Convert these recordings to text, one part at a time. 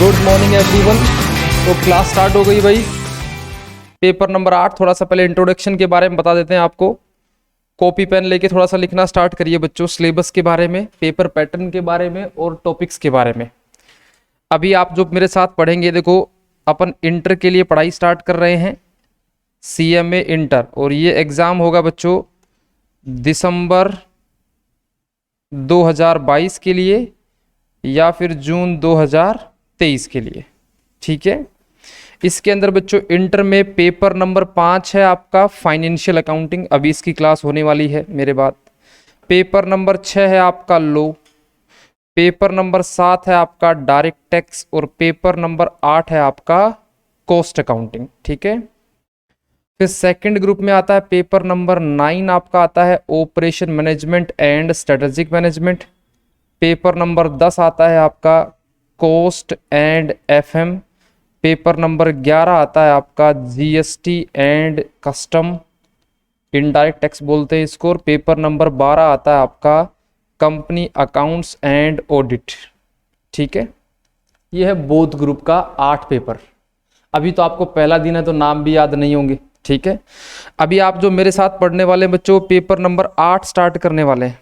Good morning everyone. तो class start हो गई भाई। Paper number 8। थोड़ा सा पहले इंट्रोडक्शन के बारे में बता देते हैं आपको। कॉपी पेन लेके थोड़ा सा लिखना स्टार्ट करिए बच्चों, सिलेबस के बारे में, पेपर पैटर्न के बारे में और टॉपिक्स के बारे में। अभी आप जो मेरे साथ पढ़ेंगे, देखो अपन इंटर के लिए पढ़ाई स्टार्ट कर रहे हैं, CMA इंटर, और ये एग्ज़ाम होगा बच्चों दिसंबर 2022 के लिए या फिर जून 2023 के लिए। ठीक है। इसके अंदर बच्चों इंटर में पेपर नंबर 5 है आपका फाइनेंशियल अकाउंटिंग, अभी इसकी क्लास होने वाली है मेरे बाद। पेपर नंबर 6 है आपका लो, पेपर नंबर 7 है आपका डायरेक्ट टैक्स, और पेपर नंबर 8 है आपका कॉस्ट अकाउंटिंग। ठीक है। फिर सेकंड ग्रुप में आता है पेपर नंबर 9 आपका आता है operation management and strategic management. Paper number 10 आता है आपका cost and FM। Paper number 11 आता है आपका GST and custom, indirect tax बोलते हैं इसको। और पेपर नंबर 12 आता है आपका कंपनी अकाउंट्स एंड ऑडिट। ठीक है। ये है बोथ ग्रुप का 8 पेपर। अभी तो आपको पहला दिन है तो नाम भी याद नहीं होंगे। ठीक है। अभी आप जो मेरे साथ पढ़ने वाले बच्चों पेपर नंबर 8 स्टार्ट करने वाले हैं,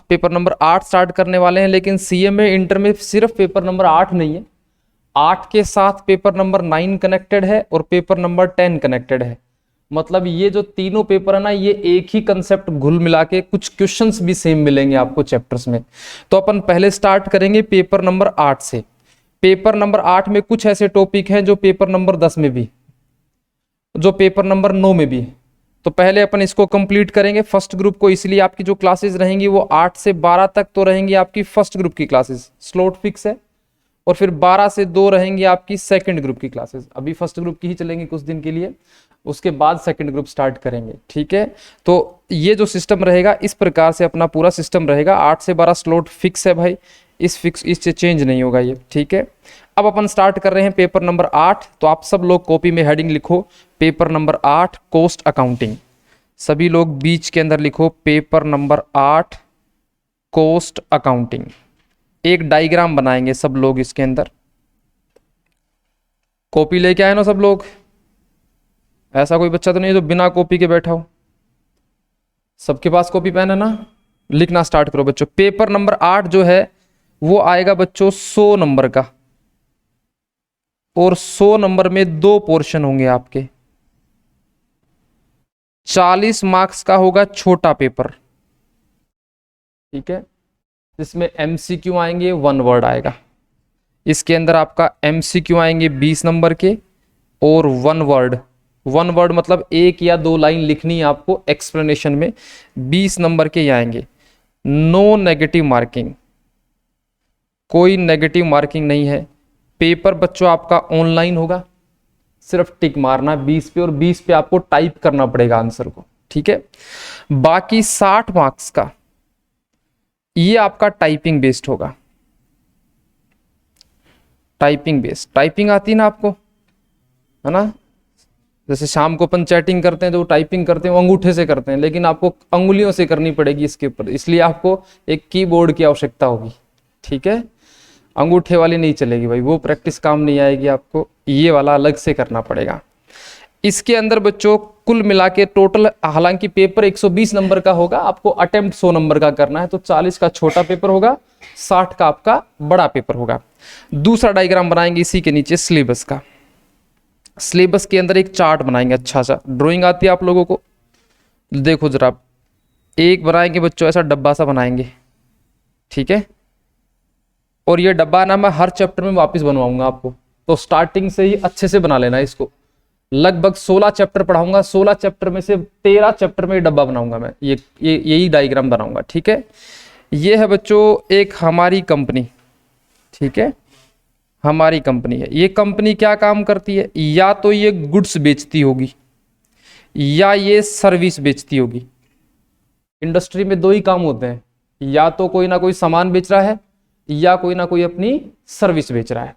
पेपर नंबर 8 स्टार्ट करने वाले हैं। लेकिन CMA इंटर में सिर्फ पेपर नंबर 8 नहीं है, 8 के साथ पेपर नंबर 9 कनेक्टेड है और पेपर नंबर 10 कनेक्टेड है। मतलब ये जो तीनों पेपर है ना, ये एक ही कंसेप्ट घुल मिला के, कुछ क्वेश्चंस भी सेम मिलेंगे आपको चैप्टर्स में। तो अपन पहले स्टार्ट करेंगे पेपर नंबर 8 से। पेपर नंबर 8 में कुछ ऐसे टॉपिक हैं जो पेपर नंबर 10 में भी, जो पेपर नंबर 9 में भी। तो पहले अपन इसको कंप्लीट करेंगे फर्स्ट ग्रुप को। इसलिए आपकी जो क्लासेस रहेंगी वो 8 से 12 तक तो रहेंगी आपकी फर्स्ट ग्रुप की क्लासेस, स्लॉट फिक्स है। और फिर 12 से 2 रहेंगी आपकी सेकंड ग्रुप की क्लासेस। अभी फर्स्ट ग्रुप की ही चलेंगी कुछ दिन के लिए, उसके बाद सेकंड ग्रुप स्टार्ट करेंगे। ठीक है। तो ये जो सिस्टम रहेगा, इस प्रकार से अपना पूरा सिस्टम रहेगा। 8 से 12 स्लॉट फिक्स है भाई, इससे चेंज नहीं होगा ये। ठीक है। अब अपन स्टार्ट कर रहे हैं पेपर नंबर 8। तो आप सब लोग कॉपी में हेडिंग लिखो पेपर नंबर 8 कॉस्ट अकाउंटिंग। सभी लोग बीच के अंदर लिखो पेपर नंबर 8 कॉस्ट अकाउंटिंग। एक डायग्राम बनाएंगे सब लोग इसके अंदर। कॉपी लेके आए ना सब लोग? ऐसा कोई बच्चा तो नहीं जो बिना कॉपी के बैठा हो? सबके पास कॉपी पेन है ना? लिखना स्टार्ट करो बच्चों। पेपर नंबर 8 जो है वो आएगा बच्चों 100 नंबर का, और 100 नंबर में 2 पोर्शन होंगे आपके। 40 मार्क्स का होगा छोटा पेपर। ठीक है। जिसमें MCQ आएंगे, 1 वर्ड आएगा। इसके अंदर आपका MCQ आएंगे 20 नंबर के, और 1 वर्ड मतलब 1 या 2 लाइन लिखनी है आपको एक्सप्लेनेशन में, 20 नंबर के आएंगे। नो नेगेटिव मार्किंग, कोई नेगेटिव मार्किंग नहीं है। पेपर बच्चों आपका ऑनलाइन होगा, सिर्फ टिक मारना 20 पे, और 20 पे आपको टाइप करना पड़ेगा आंसर को। ठीक है। बाकी 60 मार्क्स का ये आपका टाइपिंग बेस्ड होगा। टाइपिंग बेस्ड, टाइपिंग आती है ना आपको, है ना? जैसे शाम को अपन चैटिंग करते हैं तो टाइपिंग करते हैं वो अंगूठे से करते हैं, लेकिन आपको अंगुलियों से करनी पड़ेगी इसके ऊपर, इसलिए आपको एक कीबोर्ड की आवश्यकता होगी। ठीक है। अंगूठे वाली नहीं चलेगी भाई, वो प्रैक्टिस काम नहीं आएगी आपको, ये वाला अलग से करना पड़ेगा। इसके अंदर बच्चों कुल मिला के टोटल, हालांकि पेपर 120 नंबर का होगा, आपको अटेम्प्ट 100 नंबर का करना है, तो 40 का छोटा पेपर होगा, 60 का आपका बड़ा पेपर होगा। दूसरा डायग्राम बनाएंगे इसी के नीचे सिलेबस का। सिलेबस के अंदर एक चार्ट बनाएंगे, अच्छा सा ड्राइंग आती है आप लोगों को? देखो जरा, एक बनाएंगे बच्चों ऐसा डब्बा सा बनाएंगे। ठीक है। और ये डब्बा ना मैं हर चैप्टर में वापस बनवाऊंगा आपको, तो स्टार्टिंग से ही अच्छे से बना लेना इसको। लगभग 16 चैप्टर पढ़ाऊंगा, 16 चैप्टर में से 13 चैप्टर में डब्बा बनाऊंगा मैं, यही डायग्राम बनाऊंगा। ठीक है। ये है बच्चों एक हमारी कंपनी। ठीक है। हमारी कंपनी है। ये कंपनी क्या काम करती है? या तो ये गुड्स बेचती होगी या ये सर्विस बेचती होगी। इंडस्ट्री में 2 ही काम होते हैं, या तो कोई ना कोई सामान बेच रहा है या कोई ना कोई अपनी सर्विस बेच रहा है।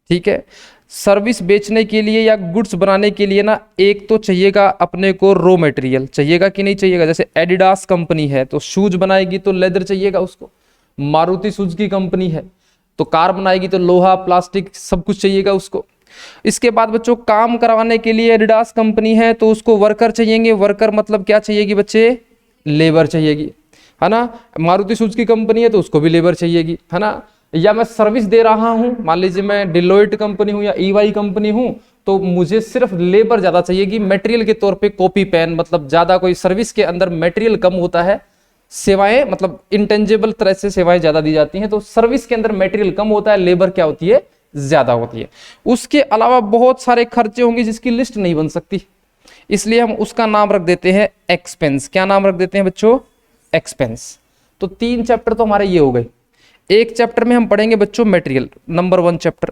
ठीक है। सर्विस बेचने के लिए या गुड्स बनाने के लिए ना, एक तो चाहिएगा अपने को रॉ मटेरियल, चाहिएगा कि नहीं चाहिएगा? जैसे एडिडास कंपनी है तो शूज बनाएगी तो लेदर चाहिएगा उसको। मारुति सुजुकी कंपनी है, तो कार बनाएगी तो लोहा प्लास्टिक सब कुछ चाहिएगा उसको। इसके बाद बच्चों काम करवाने के लिए एडिडास कंपनी है तो उसको वर्कर चाहिएंगे। वर्कर मतलब क्या चाहिएगी बच्चे, लेबर चाहिएगी, है ना। मारुति सुजुकी कंपनी है तो उसको भी लेबर चाहिएगी, है ना। या मैं सर्विस दे रहा हूं, मान लीजिए मैं डिलोइट कंपनी हूं या ईवाई कंपनी हूं, तो मुझे सिर्फ लेबर ज्यादा चाहिएगी। मटेरियल के तौर पे कॉपी पेन, मतलब ज्यादा कोई सर्विस के अंदर मटेरियल कम होता है, सेवाएं मतलब इंटेंजिबल तरह से सेवाएं ज्यादा दी जाती हैं, तो सर्विस के अंदर मटेरियल कम होता है, लेबर क्या होती है, ज्यादा होती है। उसके अलावा बहुत सारे खर्चे होंगे जिसकी लिस्ट नहीं बन सकती, इसलिए हम उसका नाम रख देते हैं एक्सपेंस। क्या नाम रख देते हैं बच्चों, एक्सपेंस। तो 3 चैप्टर तो हमारे ये हो गए। एक चैप्टर में हम पढ़ेंगे बच्चों material, number 1 chapter.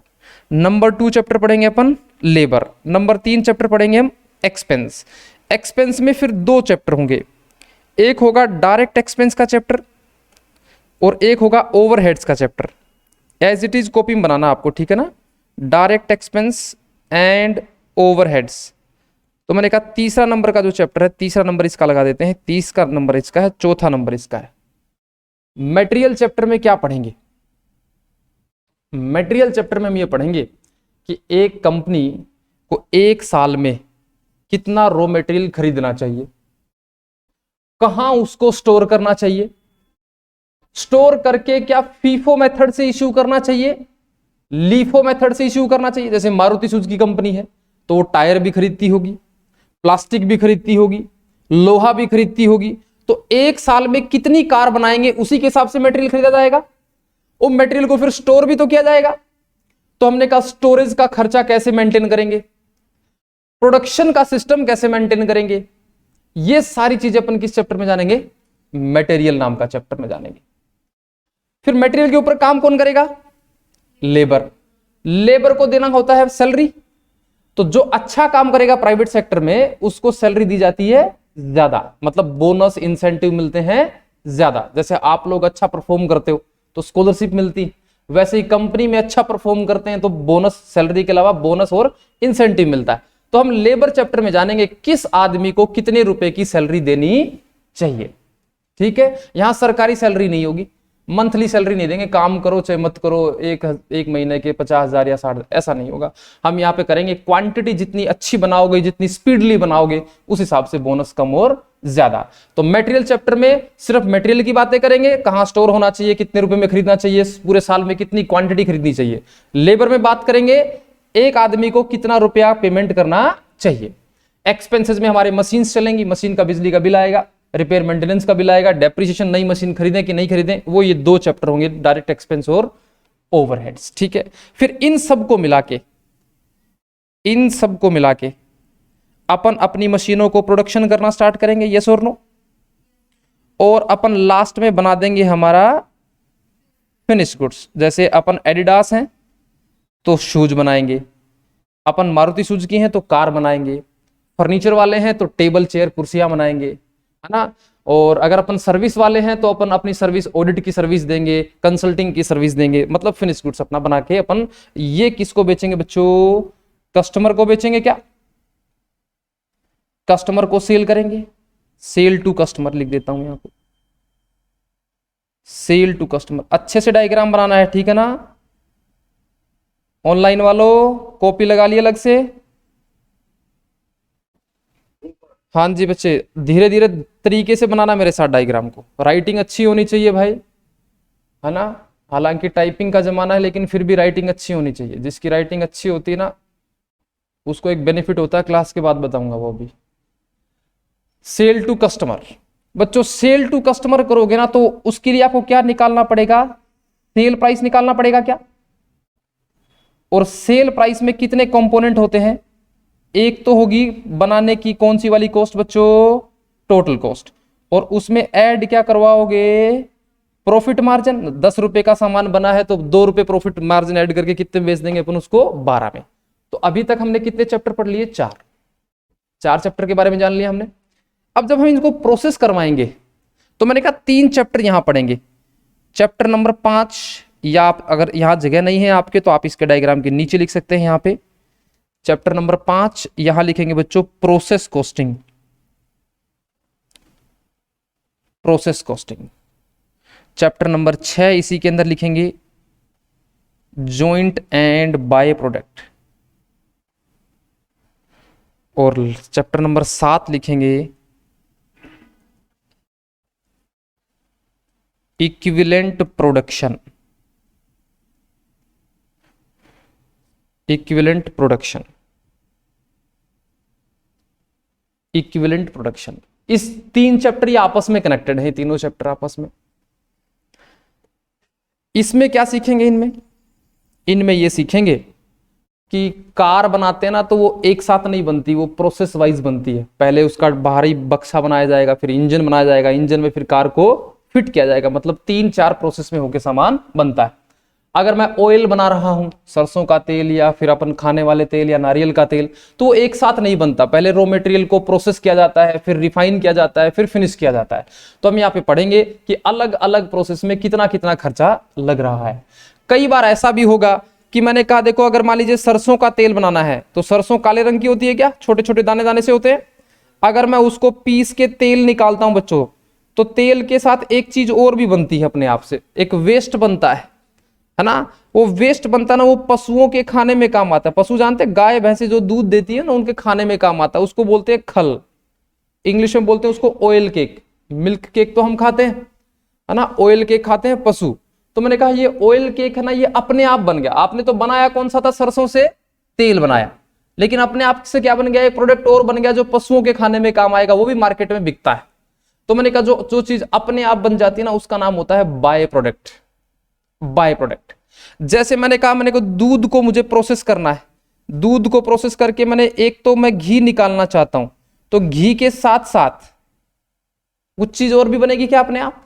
Number 2 chapter पढ़ेंगे अपन लेबर। नंबर 3 चैप्टर पढ़ेंगे हम एक्सपेंस। एक्सपेंस में फिर 2 चैप्टर होंगे, एक होगा डायरेक्ट एक्सपेंस का चैप्टर और एक होगा ओवरहेड्स का chapter. As it is copy में बनाना आपको, ठीक है ना। Direct expense and overheads. तो मैंने कहा तीसरा नंबर का जो चैप्टर है, तीसरा नंबर इसका लगा देते हैं, 30 का नंबर इसका है, चौथा नंबर इसका है। मटेरियल चैप्टर में क्या पढ़ेंगे, मटेरियल चैप्टर में हम ये पढ़ेंगे कि एक कंपनी को 1 साल में कितना रॉ मटेरियल खरीदना चाहिए, कहां उसको स्टोर करना चाहिए, स्टोर करके क्या फीफो मेथड से इश्यू करना चाहिए, लीफो मेथड से इश्यू करना चाहिए। जैसे मारुति सुजुकी कंपनी है तो वो टायर भी खरीदती होगी, प्लास्टिक भी खरीदती होगी, लोहा भी खरीदती होगी, तो 1 साल में कितनी कार बनाएंगे उसी के हिसाब से मटेरियल खरीदा जाएगा। वो मटेरियल को फिर स्टोर भी तो किया जाएगा। तो हमने कहा स्टोरेज का खर्चा कैसे मेंटेन करेंगे, प्रोडक्शन का सिस्टम कैसे मेंटेन करेंगे, ये सारी चीजें अपन किस चैप्टर में जानेंगे, मटेरियल नाम का चैप्टर में जानेंगे। फिर मटेरियल के ऊपर काम कौन करेगा, लेबर। लेबर को देना होता है सैलरी, तो जो अच्छा काम करेगा प्राइवेट सेक्टर में उसको सैलरी दी जाती है ज्यादा, मतलब बोनस इंसेंटिव मिलते हैं ज्यादा। जैसे आप लोग अच्छा परफॉर्म करते हो तो स्कॉलरशिप मिलती, वैसे ही कंपनी में अच्छा परफॉर्म करते हैं तो बोनस, सैलरी के अलावा बोनस और इंसेंटिव मिलता है। तो हम लेबर चैप्टर में जानेंगे किस आदमी को कितने रुपए की सैलरी देनी चाहिए, ठीक है। यहां सरकारी सैलरी नहीं होगी, मंथली सैलरी नहीं देंगे, काम करो चाहे मत करो, एक महीने के 50,000 या 60, ऐसा नहीं होगा। हम यहाँ पे करेंगे क्वांटिटी जितनी अच्छी बनाओगे, जितनी स्पीडली बनाओगे, उस हिसाब से बोनस कम और ज्यादा। तो मटेरियल चैप्टर में सिर्फ मटेरियल की बातें करेंगे, कहां स्टोर होना चाहिए, कितने रुपए में खरीदना चाहिए, पूरे साल में कितनी क्वांटिटी खरीदनी चाहिए। लेबर में बात करेंगे एक आदमी को कितना रुपया पेमेंट करना चाहिए। एक्सपेंसेस में हमारे मशीन चलेंगी, मशीन का बिजली का बिल आएगा, रिपेयर मेंटेनेंस का बिल आएगा, डेप्रिसिएशन, नई मशीन खरीदें कि नहीं खरीदें, वो ये 2 चैप्टर होंगे, डायरेक्ट एक्सपेंस और ओवरहेड्स, ठीक है। फिर इन सबको मिला के अपन अपनी मशीनों को प्रोडक्शन करना स्टार्ट करेंगे, यस और नो। और अपन लास्ट में बना देंगे हमारा फिनिश गुड्स। जैसे अपन एडिडास हैं तो शूज बनाएंगे, अपन मारुति सुजुकी हैं तो कार बनाएंगे, फर्नीचर वाले हैं तो टेबल चेयर कुर्सियां बनाएंगे, है ना। और अगर अपन सर्विस वाले हैं तो अपन अपनी सर्विस, ऑडिट की सर्विस देंगे, कंसल्टिंग की सर्विस देंगे, मतलब फिनिश गुड्स अपना बना के अपन ये किसको बेचेंगे बच्चों, कस्टमर को बेचेंगे। क्या कस्टमर को सेल करेंगे, सेल टू कस्टमर लिख देता हूं यहां पे, सेल टू कस्टमर। अच्छे से डायग्राम बनाना है, ठीक है ना। ऑनलाइन वालों कॉपी लगा लिए अलग से, हाँ जी बच्चे, धीरे धीरे तरीके से बनाना मेरे साथ डायग्राम को। राइटिंग अच्छी होनी चाहिए भाई, है ना। हालांकि टाइपिंग का जमाना है लेकिन फिर भी राइटिंग अच्छी होनी चाहिए। जिसकी राइटिंग अच्छी होती है ना उसको एक बेनिफिट होता है, क्लास के बाद बताऊंगा वो भी। सेल टू कस्टमर, बच्चों सेल टू कस्टमर करोगे ना तो उसके लिए आपको क्या निकालना पड़ेगा, सेल प्राइस निकालना पड़ेगा क्या। और सेल प्राइस में कितने कंपोनेंट होते हैं, एक तो होगी बनाने की कौन सी वाली कॉस्ट बच्चों, टोटल कॉस्ट, और उसमें ऐड क्या करवाओगे, प्रॉफिट मार्जिन। 10 रुपए का सामान बना है तो 2 रुपए प्रॉफिट मार्जिन ऐड करके कितने बेच देंगे अपन उसको, 12 में। तो अभी तक हमने कितने चैप्टर पढ़ लिए, 4 चैप्टर के बारे में जान लिया हमने। अब जब हम इनको प्रोसेस करवाएंगे तो मैंने कहा 3 चैप्टर यहां पढ़ेंगे। चैप्टर नंबर 5, या आप अगर यहां जगह नहीं है आपके तो आप इसके डायग्राम के नीचे लिख सकते हैं यहां पे। चैप्टर नंबर 5 यहां लिखेंगे बच्चों process costing, process costing. Chapter number 6 इसी के अंदर लिखेंगे जॉइंट एंड बाय प्रोडक्ट। और चैप्टर नंबर 7 लिखेंगे equivalent production. Equivalent production, equivalent production, इस 3 चैप्टर ये आपस में कनेक्टेड है, तीनों चैप्टर आपस में। इसमें क्या सीखेंगे? इनमें ये सीखेंगे कि कार बनाते हैं ना तो वो एक साथ नहीं बनती, वो प्रोसेस वाइज बनती है। पहले उसका बाहरी बक्सा बनाया जाएगा, फिर इंजन बनाया जाएगा, इंजन में फिर कार को फिट किया जाएगा, मतलब 3-4 प्रोसेस में होकर सामान बनता है। अगर मैं ऑयल बना रहा हूं, सरसों का तेल या फिर अपन खाने वाले तेल या नारियल का तेल, तो वो एक साथ नहीं बनता। पहले रॉ मटेरियल को प्रोसेस किया जाता है, फिर रिफाइन किया जाता है, फिर फिनिश किया जाता है। तो हम यहाँ पे पढ़ेंगे कि अलग अलग प्रोसेस में कितना कितना खर्चा लग रहा है। कई बार ऐसा भी होगा कि मैंने कहा देखो, अगर मान लीजिए सरसों का तेल बनाना है तो सरसों काले रंग की होती है क्या? छोटे छोटे दाने दाने से होते हैं। अगर मैं उसको पीस के तेल निकालता हूं बच्चों, तो तेल के साथ एक चीज और भी बनती है अपने आप से, एक वेस्ट बनता है ना। वो वेस्ट बनता है ना, वो पशुओं के खाने में काम आता है। पशु जानते हैं, गाय भैंसे जो दूध देती है ना, उनके खाने में काम आता है। उसको बोलते हैं खल, इंग्लिश में बोलते हैं उसको ऑयल केक। मिल्क केक तो हम खाते हैं, है ना, ऑयल केक खाते हैं पशु। तो मैंने कहा ये ऑयल केक है ना, ये अपने आप बन गया। आपने तो बनाया कौन सा था? सरसों से तेल बनाया, लेकिन अपने आप से क्या बन गया? एक प्रोडक्ट और बन गया जो पशुओं के खाने में काम आएगा, वो भी मार्केट में बिकता है। तो मैंने कहा जो जो चीज अपने आप बन जाती है ना, उसका नाम होता है बाय प्रोडक्ट। By product. जैसे मैंने कहा, मैंने को दूध को मुझे प्रोसेस करना है, दूध को प्रोसेस करके मैंने एक तो मैं घी निकालना चाहता हूं, तो घी के साथ साथ कुछ चीज और भी बनेगी क्या अपने आप?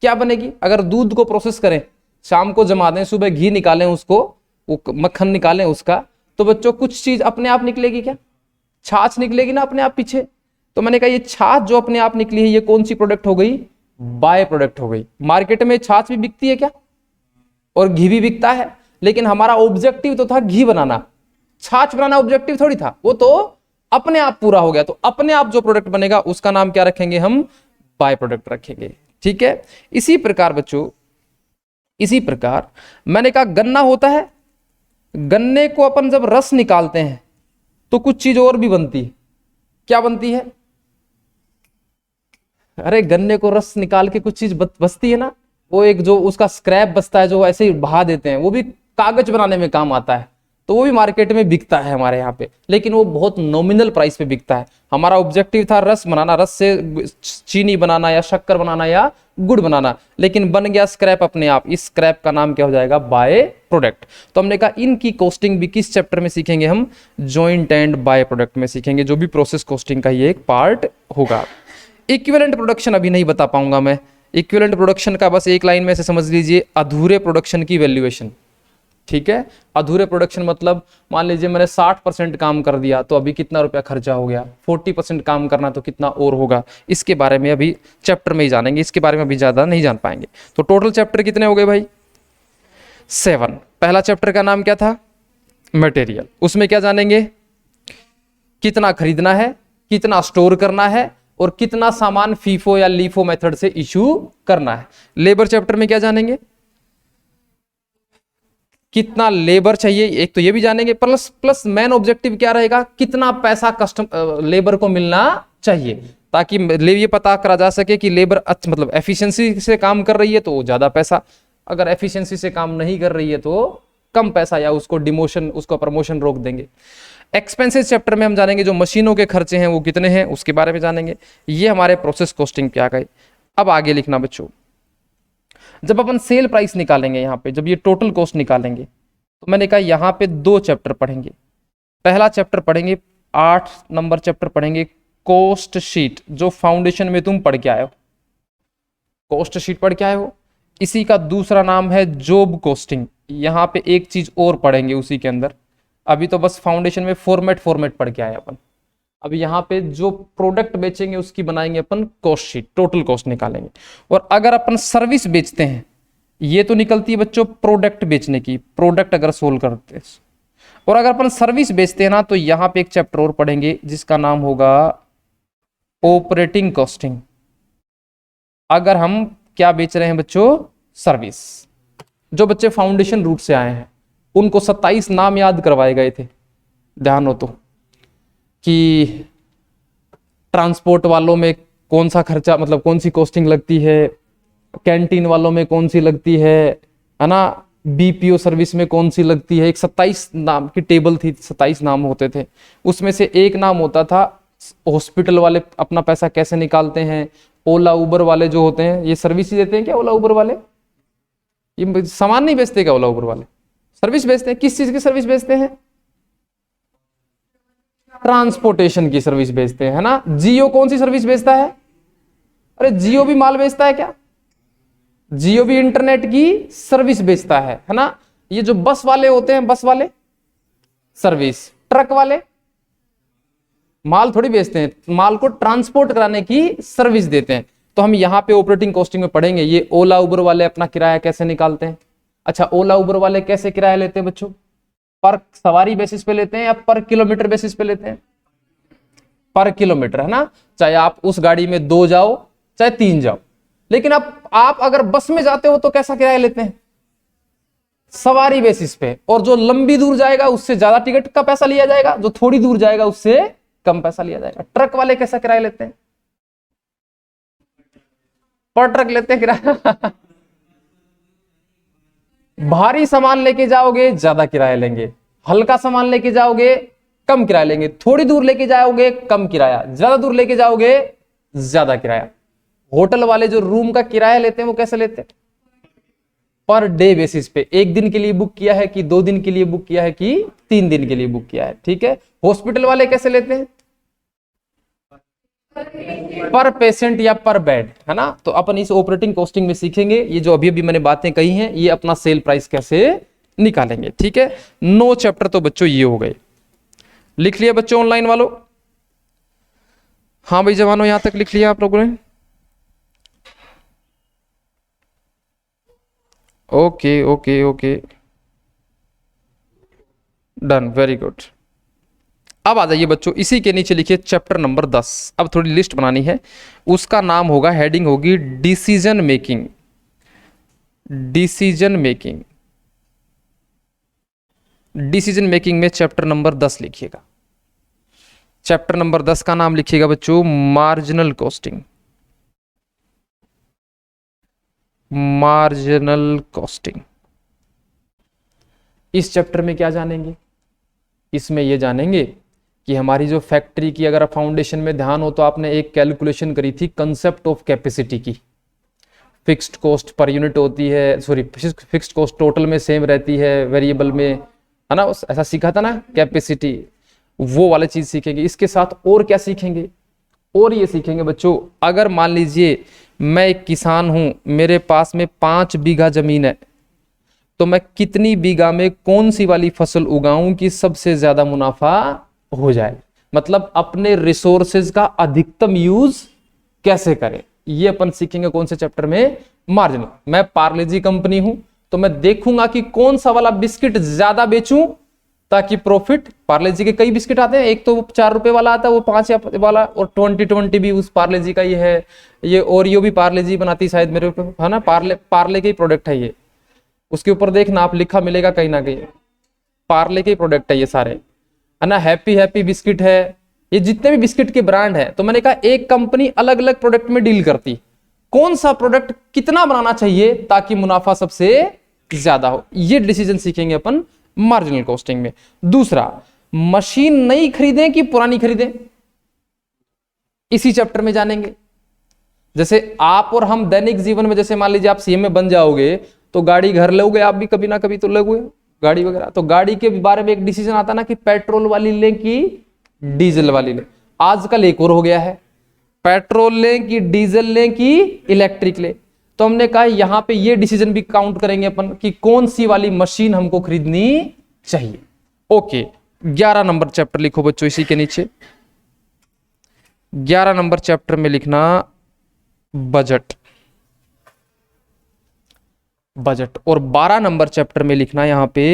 क्या बनेगी? अगर दूध को प्रोसेस करें, शाम को जमा दें, सुबह घी निकालें, उसको वो मक्खन निकालें उसका, तो बच्चों कुछ चीज अपने आप निकलेगी क्या? छाछ निकलेगी ना अपने आप पीछे। तो मैंने कहा ये छाछ जो अपने आप निकली है, ये कौन सी प्रोडक्ट हो गई? बाय प्रोडक्ट हो गई। मार्केट में छाछ भी बिकती है क्या? और घी भी बिकता है, लेकिन हमारा ऑब्जेक्टिव तो था घी बनाना, छाछ बनाना ऑब्जेक्टिव थोड़ी था। वो तो अपने आप पूरा हो गया। तो अपने आप जो प्रोडक्ट बनेगा उसका नाम क्या रखेंगे हम? बाय प्रोडक्ट रखेंगे। ठीक है। इसी प्रकार बच्चों, इसी प्रकार मैंने कहा गन्ना होता है, गन्ने को अपन जब रस निकालते हैं तो कुछ चीज और भी बनती है। क्या बनती है? अरे गन्ने को रस निकाल के कुछ चीज बचती है ना, वो एक जो उसका स्क्रैप बचता है, जो ऐसे ही बहा देते हैं, वो भी कागज बनाने में काम आता है। तो वो भी मार्केट में बिकता है हमारे यहाँ पे, लेकिन वो बहुत नॉमिनल प्राइस पे बिकता है। हमारा ऑब्जेक्टिव था रस बनाना, रस से चीनी बनाना या शक्कर बनाना या गुड़ बनाना, लेकिन बन गया स्क्रैप अपने आप। इस स्क्रैप का नाम क्या हो जाएगा? By product. तो हमने कहा इनकी कॉस्टिंग भी किस चैप्टर में सीखेंगे हम? जॉइंट एंड बाय प्रोडक्ट में सीखेंगे, जो भी प्रोसेस कॉस्टिंग का ये एक पार्ट होगा। इक्विवेलेंट प्रोडक्शन अभी नहीं बता पाऊंगा मैं। इक्विवेलेंट प्रोडक्शन का बस एक लाइन में से समझ लीजिए, अधूरे प्रोडक्शन की वैल्यूएशन। ठीक है। अधूरे प्रोडक्शन मतलब मान लीजिए मैंने 60% काम कर दिया तो अभी कितना रुपया खर्चा हो गया, 40% काम करना तो कितना और होगा। इसके बारे में अभी चैप्टर में ही जानेंगे, इसके बारे में अभी ज्यादा नहीं जान पाएंगे। तो टोटल चैप्टर कितने हो गए भाई? 7। पहला चैप्टर का नाम क्या था? मटेरियल। उसमें क्या जानेंगे? कितना खरीदना है, कितना स्टोर करना है, और कितना सामान फीफो या लीफो मेथड से इशू करना है। लेबर चैप्टर में क्या जानेंगे? कितना लेबर चाहिए, एक तो ये भी जानेंगे, प्लस प्लस मेन ऑब्जेक्टिव क्या रहेगा? कितना पैसा लेबर को मिलना चाहिए, ताकि ये पता करा जा सके कि लेबर मतलब एफिशिएंसी से काम कर रही है तो ज्यादा पैसा, अगर एफिशिएंसी से काम नहीं कर रही है तो कम पैसा, या उसको डिमोशन, उसको प्रमोशन रोक देंगे। एक्सपेंसेस चैप्टर में हम जानेंगे जो मशीनों के खर्चे हैं वो कितने हैं, उसके बारे में जानेंगे। ये हमारे प्रोसेस कॉस्टिंग पे आ गए। अब आगे लिखना बच्चों, जब अपन सेल प्राइस निकालेंगे, यहाँ पे जब ये टोटल कॉस्ट निकालेंगे, तो मैंने कहा यहाँ पे 2 चैप्टर पढ़ेंगे। पहला चैप्टर पढ़ेंगे, 8 नंबर चैप्टर पढ़ेंगे कॉस्ट शीट, जो फाउंडेशन में तुम पढ़ के आए हो, कॉस्ट शीट पढ़ के आए हो। इसी का दूसरा नाम है जॉब कॉस्टिंग। यहाँ पे एक चीज और पढ़ेंगे उसी के अंदर। अभी तो बस फाउंडेशन में फॉर्मेट पढ़ के आए अपन। अब यहाँ पे जो प्रोडक्ट बेचेंगे उसकी बनाएंगे अपन कॉस्ट शीट, टोटल कॉस्ट निकालेंगे। और अगर अपन सर्विस बेचते हैं, ये तो निकलती है बच्चों प्रोडक्ट बेचने की, प्रोडक्ट अगर सोल्व करते हैं, और अगर अपन सर्विस बेचते हैं ना, तो यहाँ पे एक चैप्टर और पढ़ेंगे जिसका नाम होगा ऑपरेटिंग कॉस्टिंग। अगर हम क्या बेच रहे हैं बच्चों? सर्विस। जो बच्चे फाउंडेशन रूट से आए हैं, उनको 27 नाम याद करवाए गए थे, ध्यान हो तो, कि ट्रांसपोर्ट वालों में कौन सा खर्चा, मतलब कौन सी कॉस्टिंग लगती है, कैंटीन वालों में कौन सी लगती है ना, बीपीओ सर्विस में कौन सी लगती है। एक 27 नाम की टेबल थी, 27 नाम होते थे। उसमें से एक नाम होता था हॉस्पिटल वाले अपना पैसा कैसे निकालते हैं। ओला उबर वाले जो होते हैं, ये सर्विस ही देते हैं क्या ओला उबर वाले? ये सामान नहीं बेचते क्या ओला उबर वाले? सर्विस बेचते हैं। किस चीज की सर्विस बेचते हैं? ट्रांसपोर्टेशन की सर्विस बेचते हैं, है ना। जियो कौन सी सर्विस बेचता है? अरे जियो भी माल बेचता है क्या? जियो भी इंटरनेट की सर्विस बेचता है ना। ये जो बस वाले होते हैं, बस वाले सर्विस, ट्रक वाले माल थोड़ी बेचते हैं, माल को ट्रांसपोर्ट कराने की सर्विस देते हैं। तो हम यहाँ पे ऑपरेटिंग कॉस्टिंग में पढ़ेंगे ये ओला उबर वाले अपना किराया कैसे निकालते हैं। अच्छा, ओला उबर वाले कैसे किराया लेते हैं बच्चों? पर सवारी बेसिस पे लेते हैं या पर किलोमीटर बेसिस पे लेते हैं? पर किलोमीटर, है ना। चाहे आप उस गाड़ी में 2 जाओ चाहे 3 जाओ। लेकिन अब आप अगर बस में जाते हो तो कैसा किराया लेते हैं? सवारी बेसिस पे। और जो लंबी दूर जाएगा उससे ज्यादा टिकट का पैसा लिया जाएगा, जो थोड़ी दूर जाएगा उससे कम पैसा लिया जाएगा। ट्रक वाले कैसा किराया लेते हैं? पर ट्रक लेते हैं किराया। भारी सामान लेके जाओगे ज्यादा किराया लेंगे, हल्का सामान लेके जाओगे कम किराया लेंगे, थोड़ी दूर लेके जाओगे कम किराया, ज्यादा दूर लेके जाओगे ज्यादा किराया। होटल वाले जो रूम का किराया लेते हैं वो कैसे लेते हैं? पर डे बेसिस पे। एक दिन के लिए बुक किया है कि 2 दिन के लिए बुक किया है कि 3 दिन के लिए बुक किया है, ठीक है। हॉस्पिटल वाले कैसे लेते हैं? पर पेशेंट या पर बेड, है ना। तो अपन इस ऑपरेटिंग कॉस्टिंग में सीखेंगे ये जो अभी अभी मैंने बातें कही हैं, ये अपना सेल प्राइस कैसे निकालेंगे, ठीक है। 9 चैप्टर तो बच्चों ये हो गए। लिख लिया बच्चों ऑनलाइन वालों? हाँ भाई जवानों, यहां तक लिख लिया आप लोगों ने? Okay okay okay, done, very good. अब आ जाइए बच्चों, इसी के नीचे लिखिए चैप्टर नंबर 10। अब थोड़ी लिस्ट बनानी है, उसका नाम होगा, हेडिंग होगी decision making. Decision making, decision making में चैप्टर नंबर 10 लिखिएगा। चैप्टर नंबर 10 का नाम लिखिएगा बच्चों मार्जिनल कॉस्टिंग। Marginal costing. इस चैप्टर में क्या जानेंगे? इसमें ये जानेंगे कि हमारी जो फैक्ट्री की, अगर फाउंडेशन में ध्यान हो तो आपने एक कैलकुलेशन करी थी कंसेप्ट ऑफ कैपेसिटी की। फिक्स्ड कॉस्ट पर यूनिट होती है, सॉरी फिक्स्ड कॉस्ट टोटल में सेम रहती है, वेरिएबल में, है ना, ऐसा सीखा था ना कैपेसिटी। वो वाली चीज सीखेंगे। इसके साथ और क्या सीखेंगे? और ये सीखेंगे बच्चों, अगर मान लीजिए मैं एक किसान हूं, मेरे पास में 5 बीघा जमीन है, तो मैं कितनी बीघा में कौन सी वाली फसल उगाऊं कि सबसे ज्यादा मुनाफा हो जाए। मतलब अपने रिसोर्सेज का अधिकतम यूज कैसे करें, ये अपन सीखेंगे। कौन से चैप्टर में? मार्जिन। मैं पार्ले जी कंपनी हूं तो मैं देखूंगा कि कौन सा वाला बिस्किट ज्यादा बेचूं ताकि प्रॉफिट। पार्ले जी के कई बिस्किट आते हैं, एक तो 4 रुपए वाला आता है, वो 5 वाला, और 20 भी उस पार्ले जी का ही है। ये ओरियो भी पार्ले जी बनाती शायद, मेरे ऊपर, है ना। पार्ले के ही प्रोडक्ट है ये। उसके ऊपर देखना आप, लिखा मिलेगा कहीं ना कहीं, पार्ले के ही प्रोडक्ट है ये सारे, है ना। हैप्पी बिस्किट है, ये जितने भी बिस्किट के ब्रांड है। तो मैंने कहा एक कंपनी अलग अलग प्रोडक्ट में डील करती, कौन सा प्रोडक्ट कितना बनाना चाहिए ताकि मुनाफा सबसे ज्यादा हो, ये डिसीजन सीखेंगे अपन मार्जिनल कॉस्टिंग में। दूसरा, मशीन नई खरीदें कि पुरानी खरीदें, इसी चैप्टर में जानेंगे। जैसे आप और हम दैनिक जीवन में, जैसे मान लीजिए आप सीएम में बन जाओगे तो गाड़ी घर लोगे, आप भी कभी ना कभी तो लोगे गाड़ी वगैरह। तो गाड़ी के बारे में एक डिसीजन आता ना कि पेट्रोल वाली लें कि डीजल वाली लें। आजकल एक और हो गया है, पेट्रोल लें कि डीजल लें कि इलेक्ट्रिक लें। तो हमने कहा यहां पे ये डिसीजन भी काउंट करेंगे अपन कि कौन सी वाली मशीन हमको खरीदनी चाहिए। ओके, 11 नंबर चैप्टर लिखो बच्चों इसी के नीचे। 11 नंबर चैप्टर में लिखना बजट। बजट। और 12 नंबर चैप्टर में लिखना यहां पे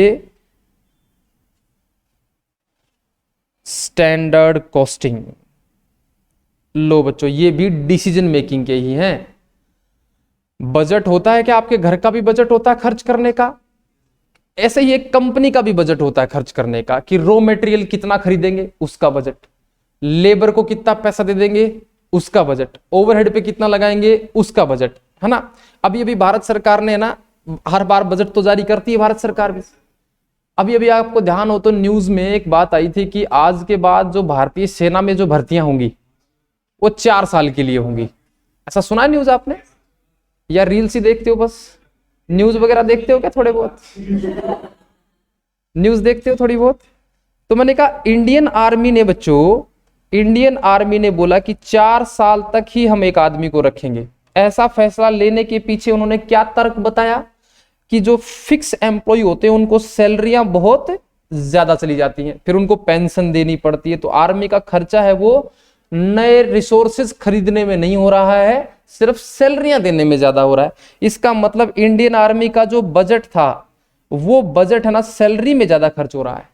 स्टैंडर्ड कॉस्टिंग। लो बच्चों, ये भी डिसीजन मेकिंग के ही हैं। बजट होता है क्या? आपके घर का भी बजट होता है खर्च करने का, ऐसे ही एक कंपनी का भी बजट होता है खर्च करने का, कि रॉ मटेरियल कितना खरीदेंगे उसका बजट, लेबर को कितना पैसा दे देंगे उसका बजट, ओवरहेड पे कितना लगाएंगे उसका बजट, है ना। अभी अभी भारत सरकार ने ना हर बार बजट तो जारी करती है भारत सरकार भी। अभी अभी आपको ध्यान हो तो न्यूज में एक बात आई थी कि आज के बाद जो भारतीय सेना में जो भर्तियां होंगी वो 4 साल के लिए होंगी। ऐसा सुना है न्यूज आपने, या रील्स ही देखते हो बस? न्यूज वगैरह देखते हो क्या थोड़े बहुत? न्यूज देखते हो थोड़ी बहुत? तो मैंने कहा इंडियन आर्मी ने बच्चों, इंडियन आर्मी ने बोला कि 4 साल तक ही हम एक आदमी को रखेंगे। ऐसा फैसला लेने के पीछे उन्होंने क्या तर्क बताया कि जो फिक्स एम्प्लॉय होते हैं उनको सैलरियां बहुत ज्यादा चली जाती हैं, फिर उनको पेंशन देनी पड़ती है, तो आर्मी का खर्चा है वो नए रिसोर्सेज खरीदने में नहीं हो रहा है, सिर्फ सैलरियां देने में ज्यादा हो रहा है। इसका मतलब इंडियन आर्मी का जो बजट था वो बजट है ना सैलरी में ज्यादा खर्च हो रहा है।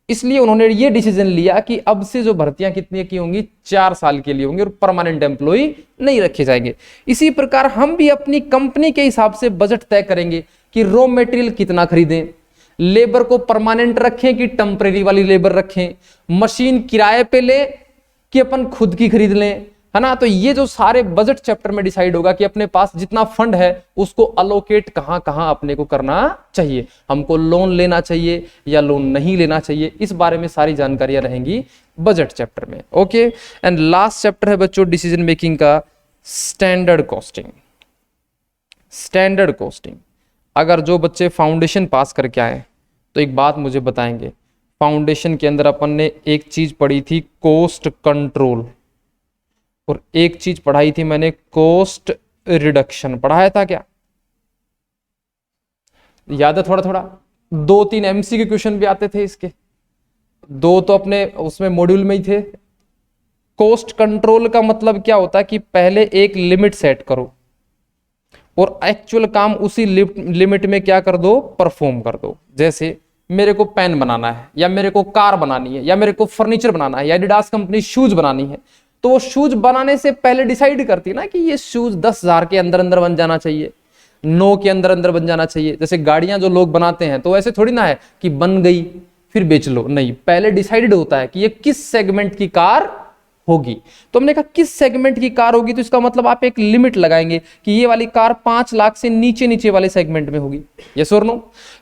इसलिए उन्होंने ये डिसीजन लिया कि अब से जो भर्तियां कितनी की होंगी, 4 साल के लिए होंगी और परमानेंट एम्प्लॉय नहीं रखे जाएंगे। इसी प्रकार हम भी अपनी कंपनी के हिसाब से बजट तय करेंगे कि रॉ मटेरियल कितना खरीदें, लेबर को परमानेंट रखें कि टेम्परेरी वाली लेबर रखें, मशीन किराए पे ले कि अपन खुद की खरीद लें, है ना। तो ये जो सारे बजट चैप्टर में डिसाइड होगा कि अपने पास जितना फंड है उसको अलोकेट कहां कहां अपने को करना चाहिए, हमको लोन लेना चाहिए या लोन नहीं लेना चाहिए, इस बारे में सारी जानकारियां रहेंगी बजट चैप्टर में। ओके, एंड लास्ट चैप्टर है बच्चों डिसीजन मेकिंग का, स्टैंडर्ड कॉस्टिंग। स्टैंडर्ड कॉस्टिंग, अगर जो बच्चे फाउंडेशन पास करके आए तो एक बात मुझे बताएंगे, फाउंडेशन के अंदर अपन ने एक चीज पढ़ी थी कॉस्ट कंट्रोल, और एक चीज पढ़ाई थी मैंने कॉस्ट रिडक्शन। पढ़ाया था क्या? याद है थोड़ा थोड़ा? 2-3 एमसीक्यू क्वेश्चन भी आते थे इसके, 2 तो अपने उसमें मॉड्यूल में ही थे। कॉस्ट कंट्रोल का मतलब क्या होता है कि पहले एक लिमिट सेट करो और एक्चुअल काम उसी लिमिट में क्या कर दो, परफॉर्म कर दो। जैसे मेरे को पेन बनाना है, या मेरे को कार बनानी है, या मेरे को फर्नीचर बनाना है, या एडिडास कंपनी शूज बनानी है, तो वो शूज बनाने से पहले डिसाइड करती है ना कि ये शूज 10,000 के अंदर अंदर बन जाना चाहिए, 9 के अंदर अंदर बन जाना चाहिए। जैसे गाड़ियां जो लोग बनाते हैं तो ऐसे थोड़ी ना है कि बन गई फिर बेच लो, नहीं, पहले डिसाइडेड होता है कि ये किस सेगमेंट की कार होगी। तो हमने कहा किस सेगमेंट की कार होगी, तो इसका मतलब आप एक लिमिट लगाएंगे कि ये वाली कार 5 लाख से नीचे नीचे वाले सेगमेंट में होगी, यस और नो।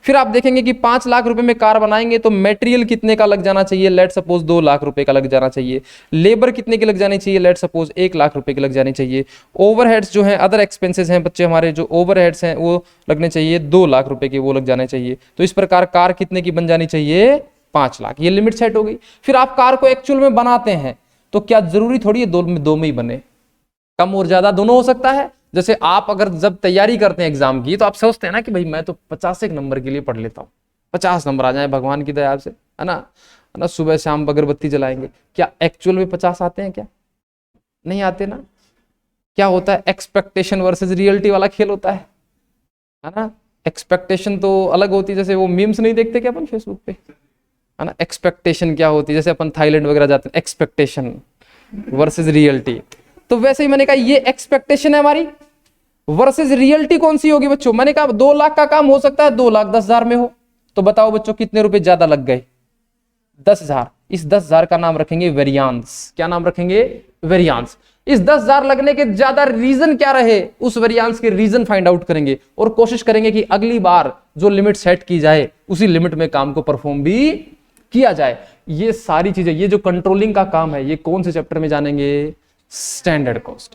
फिर आप देखेंगे कि 5 लाख रुपए में कार बनाएंगे तो मटेरियल कितने का लग जाना चाहिए, लेट सपोज 2 लाख रुपए का लग जाना चाहिए, लेबर कितने की लग जानी चाहिए, लेट सपोज 1 लाख रुपए की लग जानी चाहिए, ओवरहेड्स जो है अदर एक्सपेंसेस हैं बच्चे हमारे, जो ओवरहेड्स हैं वो लगने चाहिए 2 लाख रुपए के, वो लग जाने चाहिए। तो इस प्रकार कार कितने की बन जानी चाहिए, 5 लाख, ये लिमिट सेट हो गई। फिर आप कार को एक्चुअल में बनाते हैं तो क्या जरूरी थोड़ी है दो में ही बने, कम और ज्यादा दोनों हो सकता है। जैसे आप अगर जब तैयारी करते हैं एग्जाम की तो आप सोचते हैं ना कि भाई मैं तो 50 नंबर के लिए पढ़ लेता हूँ, 50 नंबर आ जाए भगवान की दया से, है ना, सुबह शाम अगरबत्ती जलाएंगे। क्या एक्चुअल में 50 आते हैं? क्या नहीं आते ना। क्या होता है, एक्सपेक्टेशन वर्सेस रियलिटी वाला खेल होता है ना। एक्सपेक्टेशन तो अलग होती है, जैसे वो मीम्स नहीं देखते क्या अपन फेसबुक पे, है ना। एक्सपेक्टेशन क्या होती है, जैसे अपन थाईलैंड वगैरह जाते हैं, एक्सपेक्टेशन वर्सेस रियलिटी। तो वैसे ही मैंने कहा ये एक्सपेक्टेशन है हमारी, वर्सेस रियलिटी कौन सी होगी बच्चों? मैंने कहा 2 लाख का काम हो सकता है 2,10,000 में हो, तो बताओ बच्चों कितने रुपए ज्यादा लग गए, 10,000। इस 10,000 का नाम रखेंगे वेरियांस। क्या नाम रखेंगे? वेरियांस। इस 10,000 लगने के ज्यादा रीजन क्या रहे, उस वेरियांस के रीजन फाइंड आउट करेंगे और कोशिश करेंगे कि अगली बार जो लिमिट सेट की जाए उसी लिमिट में काम को परफॉर्म भी किया जाए। ये सारी चीजें, ये जो कंट्रोलिंग का काम है, ये कौन से चैप्टर में जानेंगे? Standard cost.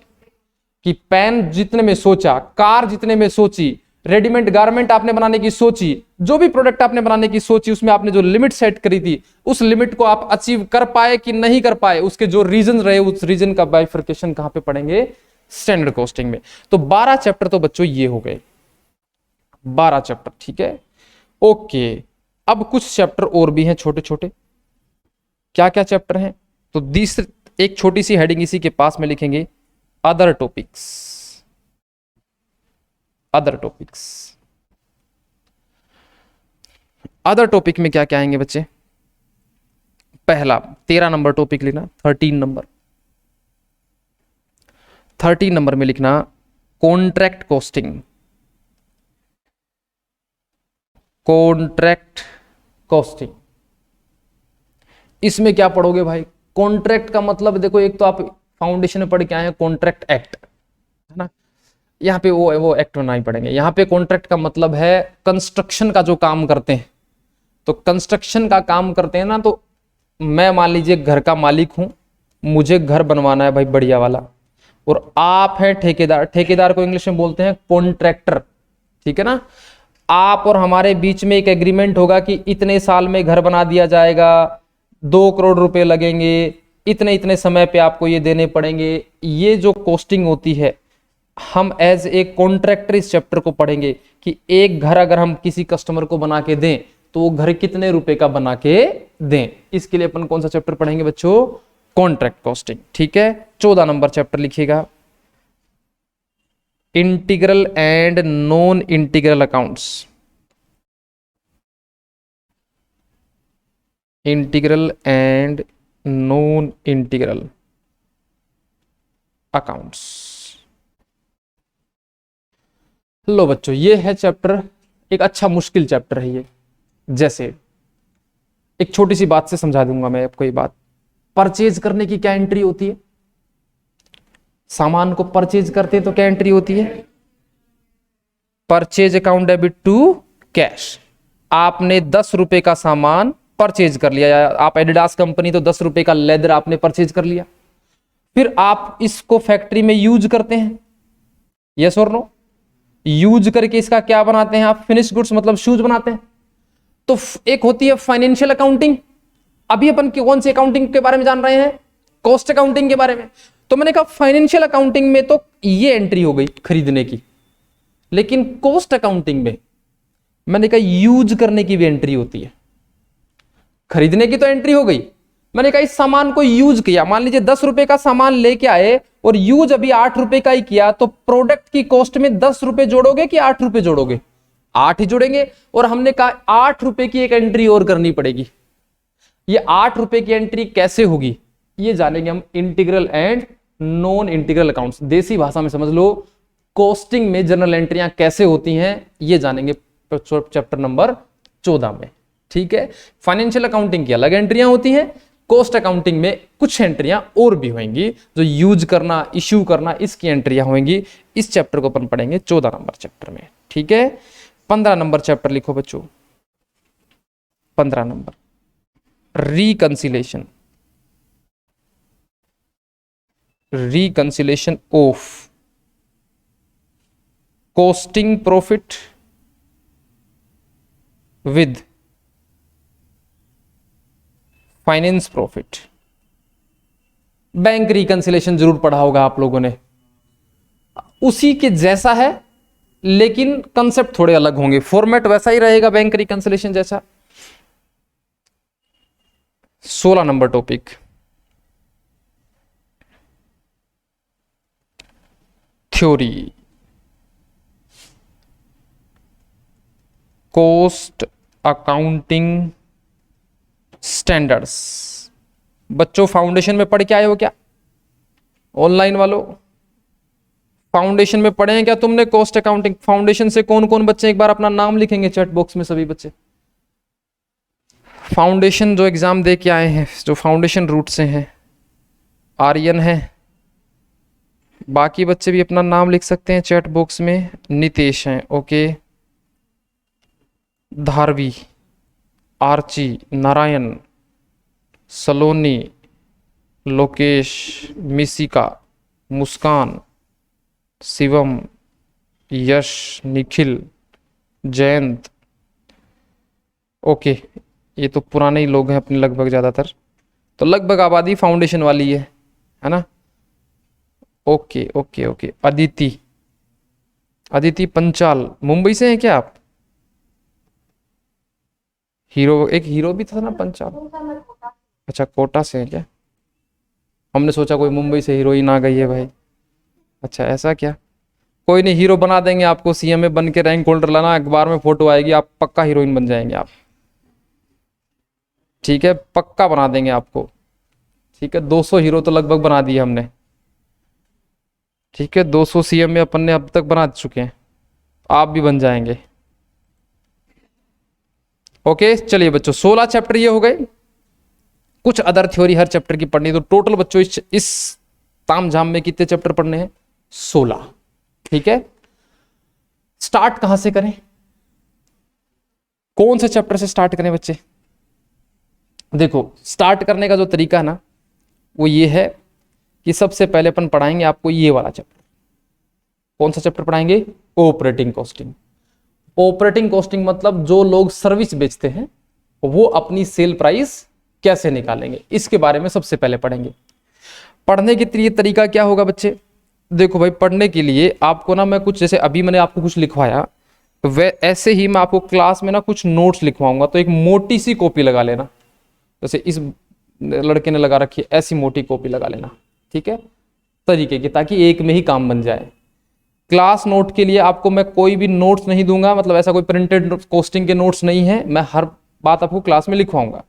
कि पेन जितने में सोचा, कार जितने में सोची, रेडीमेड गारमेंट आपने बनाने की सोची, जो भी प्रोडक्ट आपने बनाने की सोची, उसमें आपने जो लिमिट सेट करी थी उस लिमिट को आप अचीव कर पाए कि नहीं कर पाए, उसके जो रीजन रहे उस रीजन का बाइफर्केशन कहां पे पढ़ेंगे? स्टैंडर्ड कॉस्टिंग में। तो 12 चैप्टर तो बच्चों ये हो गए, 12 चैप्टर, ठीक है। ओके, अब कुछ चैप्टर और भी हैं छोटे छोटे। क्या क्या चैप्टर हैं? तो एक छोटी सी हेडिंग इसी के पास में लिखेंगे, other topics. Other topics, other topic में क्या क्या आएंगे बच्चे? पहला 13 नंबर टॉपिक लेना, 13 नंबर में लिखना कॉन्ट्रैक्ट कॉस्टिंग। Contract costing. इसमें क्या पढ़ोगे भाई? कॉन्ट्रैक्ट का मतलब देखो, एक तो आप फाउंडेशन में पढ़ के आए हैं कॉन्ट्रैक्ट एक्ट, है ना, यहाँ पे वो एक्ट नहीं पढ़ेंगे। यहाँ पे कॉन्ट्रैक्ट का मतलब है कंस्ट्रक्शन का जो काम करते हैं। तो कंस्ट्रक्शन का काम करते हैं ना, तो मैं मान लीजिए घर का मालिक हूं, मुझे घर बनवाना है भाई बढ़िया वाला, और आप हैं ठेकेदार। ठेकेदार को इंग्लिश में बोलते हैं कॉन्ट्रैक्टर, ठीक है ना। आप और हमारे बीच में एक एग्रीमेंट होगा कि इतने साल में घर बना दिया जाएगा, 2 करोड़ रुपए लगेंगे, इतने इतने समय पे आपको ये देने पड़ेंगे। ये जो कॉस्टिंग होती है, हम एज ए कॉन्ट्रैक्टर इस चैप्टर को पढ़ेंगे कि एक घर अगर हम किसी कस्टमर को बना के दें तो वो घर कितने रुपए का बना के दें। इसके लिए अपन कौन सा चैप्टर पढ़ेंगे बच्चों? कॉन्ट्रैक्ट कॉस्टिंग, ठीक है। 14 नंबर चैप्टर लिखिएगा, integral and non integral accounts. Integral and non integral accounts. लो बच्चों, ये है चैप्टर, एक अच्छा मुश्किल चैप्टर है ये। जैसे एक छोटी सी बात से समझा दूंगा मैं आपको ये बात। परचेज करने की क्या एंट्री होती है? सामान को परचेज करते हैं तो क्या एंट्री होती है? Purchase account debit to cash. आपने 10 रुपए का सामान परचेज कर लिया, आप एडिडास कंपनी, तो 10 रुपए का लेदर आपने परचेज कर लिया। फिर आप इसको फैक्ट्री में यूज करते हैं, यस और नो? यूज करके इसका क्या बनाते हैं आप? फिनिश गुड्स, मतलब शूज बनाते हैं। तो एक होती है फाइनेंशियल अकाउंटिंग। अभी अपन कौन सी अकाउंटिंग के बारे में जान रहे हैं? कॉस्ट अकाउंटिंग के बारे में। तो मैंने कहा फाइनेंशियल अकाउंटिंग में तो ये एंट्री हो गई खरीदने की, लेकिन कॉस्ट अकाउंटिंग में मैंने कहा यूज करने की भी एंट्री होती है। खरीदने की तो एंट्री हो गई, मैंने कहा इस सामान को यूज किया। मान लीजिए 10 रुपए का सामान लेके आए और यूज अभी 8 रुपए का ही किया, तो प्रोडक्ट की कॉस्ट में 10 रुपए जोड़ोगे कि 8 रुपए जोड़ोगे? 8 ही जोड़ेंगे। और हमने कहा 8 रुपए की एक एंट्री और करनी पड़ेगी। ये 8 रुपए की एंट्री कैसे होगी ये जानेंगे हम, integral and non integral accounts. देसी भाषा में समझ लो, कॉस्टिंग में जनरल एंट्रियां कैसे होती हैं ये जानेंगे चैप्टर नंबर 14 में, ठीक है। फाइनेंशियल अकाउंटिंग की अलग एंट्रियां होती हैं, कॉस्ट अकाउंटिंग में कुछ एंट्रियां और भी होंगी, जो यूज करना, इश्यू करना, इसकी एंट्रियां होंगी। इस चैप्टर को अपन पढ़ेंगे 14 नंबर चैप्टर में, ठीक है। 15 नंबर चैप्टर लिखो बच्चों, 15 number, reconciliation. Reconciliation of costing profit with finance profit. Bank reconciliation जरूर पढ़ा होगा आप लोगों ने, उसी के जैसा है लेकिन कंसेप्ट थोड़े अलग होंगे। फॉर्मेट वैसा ही रहेगा बैंक रिकंसिलेशन जैसा। 16 number topic, theory, cost accounting standards. बच्चों फाउंडेशन में पढ़ के आए हो क्या? ऑनलाइन वालों फाउंडेशन में पढ़े हैं क्या तुमने कॉस्ट अकाउंटिंग? फाउंडेशन से कौन कौन बच्चे एक बार अपना नाम लिखेंगे चैट बॉक्स में, सभी बच्चे फाउंडेशन जो एग्जाम दे के आए हैं, जो फाउंडेशन रूट से हैं। आर्यन है, बाकी बच्चे भी अपना नाम लिख सकते हैं चैट बॉक्स में। नितेश हैं, ओके, धारवी, आर्ची, नारायण, सलोनी, लोकेश, मिसिका, मुस्कान, शिवम, यश, निखिल, जयंत, ओके। ये तो पुराने ही लोग हैं अपने लगभग, ज्यादातर तो लगभग आबादी फाउंडेशन वाली है ना। Okay okay okay. Aditi, Aditi Panchal, Mumbai से हैं क्या आप? हीरो, एक हीरो भी था ना पंचाल, अच्छा कोटा से है क्या? हमने सोचा कोई मुंबई से हीरोइन आ गई है भाई। अच्छा ऐसा क्या? कोई नहीं, हीरो बना देंगे आपको। सीएम में बन के रैंक होल्डर लाना, अखबार में फोटो आएगी, आप पक्का हीरोइन बन जाएंगे आप, ठीक है, पक्का बना देंगे आपको, ठीक है। 200 हीरो तो लगभग बना दिए हमने, ठीक है। 200 सीएम में अपन ने अब तक बना चुके हैं, आप भी बन जाएंगे। ओके चलिए बच्चों 16 चैप्टर ये हो गए। कुछ अदर थ्योरी हर चैप्टर की पढ़नी, तो टोटल बच्चों इस तामझाम में कितने चैप्टर पढ़ने हैं? 16। ठीक है, स्टार्ट कहां से करें, कौन से चैप्टर से स्टार्ट करें बच्चे? देखो स्टार्ट करने का जो तरीका है ना वो ये है कि सबसे पहले अपन पढ़ाएंगे आपको ये वाला चैप्टर। कौन सा चैप्टर पढ़ाएंगे? Operating costing. ऑपरेटिंग कॉस्टिंग मतलब जो लोग सर्विस बेचते हैं वो अपनी सेल प्राइस कैसे निकालेंगे, इसके बारे में सबसे पहले पढ़ेंगे। पढ़ने के लिए तरीका क्या होगा बच्चे? देखो भाई, पढ़ने के लिए आपको ना मैं कुछ, जैसे अभी मैंने आपको कुछ लिखवाया वे ऐसे ही मैं आपको क्लास में ना कुछ नोट्स लिखवाऊंगा, तो एक मोटी सी कॉपी लगा लेना, जैसे इस लड़के ने लगा रखी है ऐसी मोटी कॉपी लगा लेना, ठीक है, तरीके की, ताकि एक में ही काम बन जाए। क्लास नोट के लिए आपको मैं कोई भी नोट्स नहीं दूंगा, मतलब ऐसा कोई प्रिंटेड कॉस्टिंग के नोट्स नहीं है, मैं हर बात आपको क्लास में लिखवाऊंगा।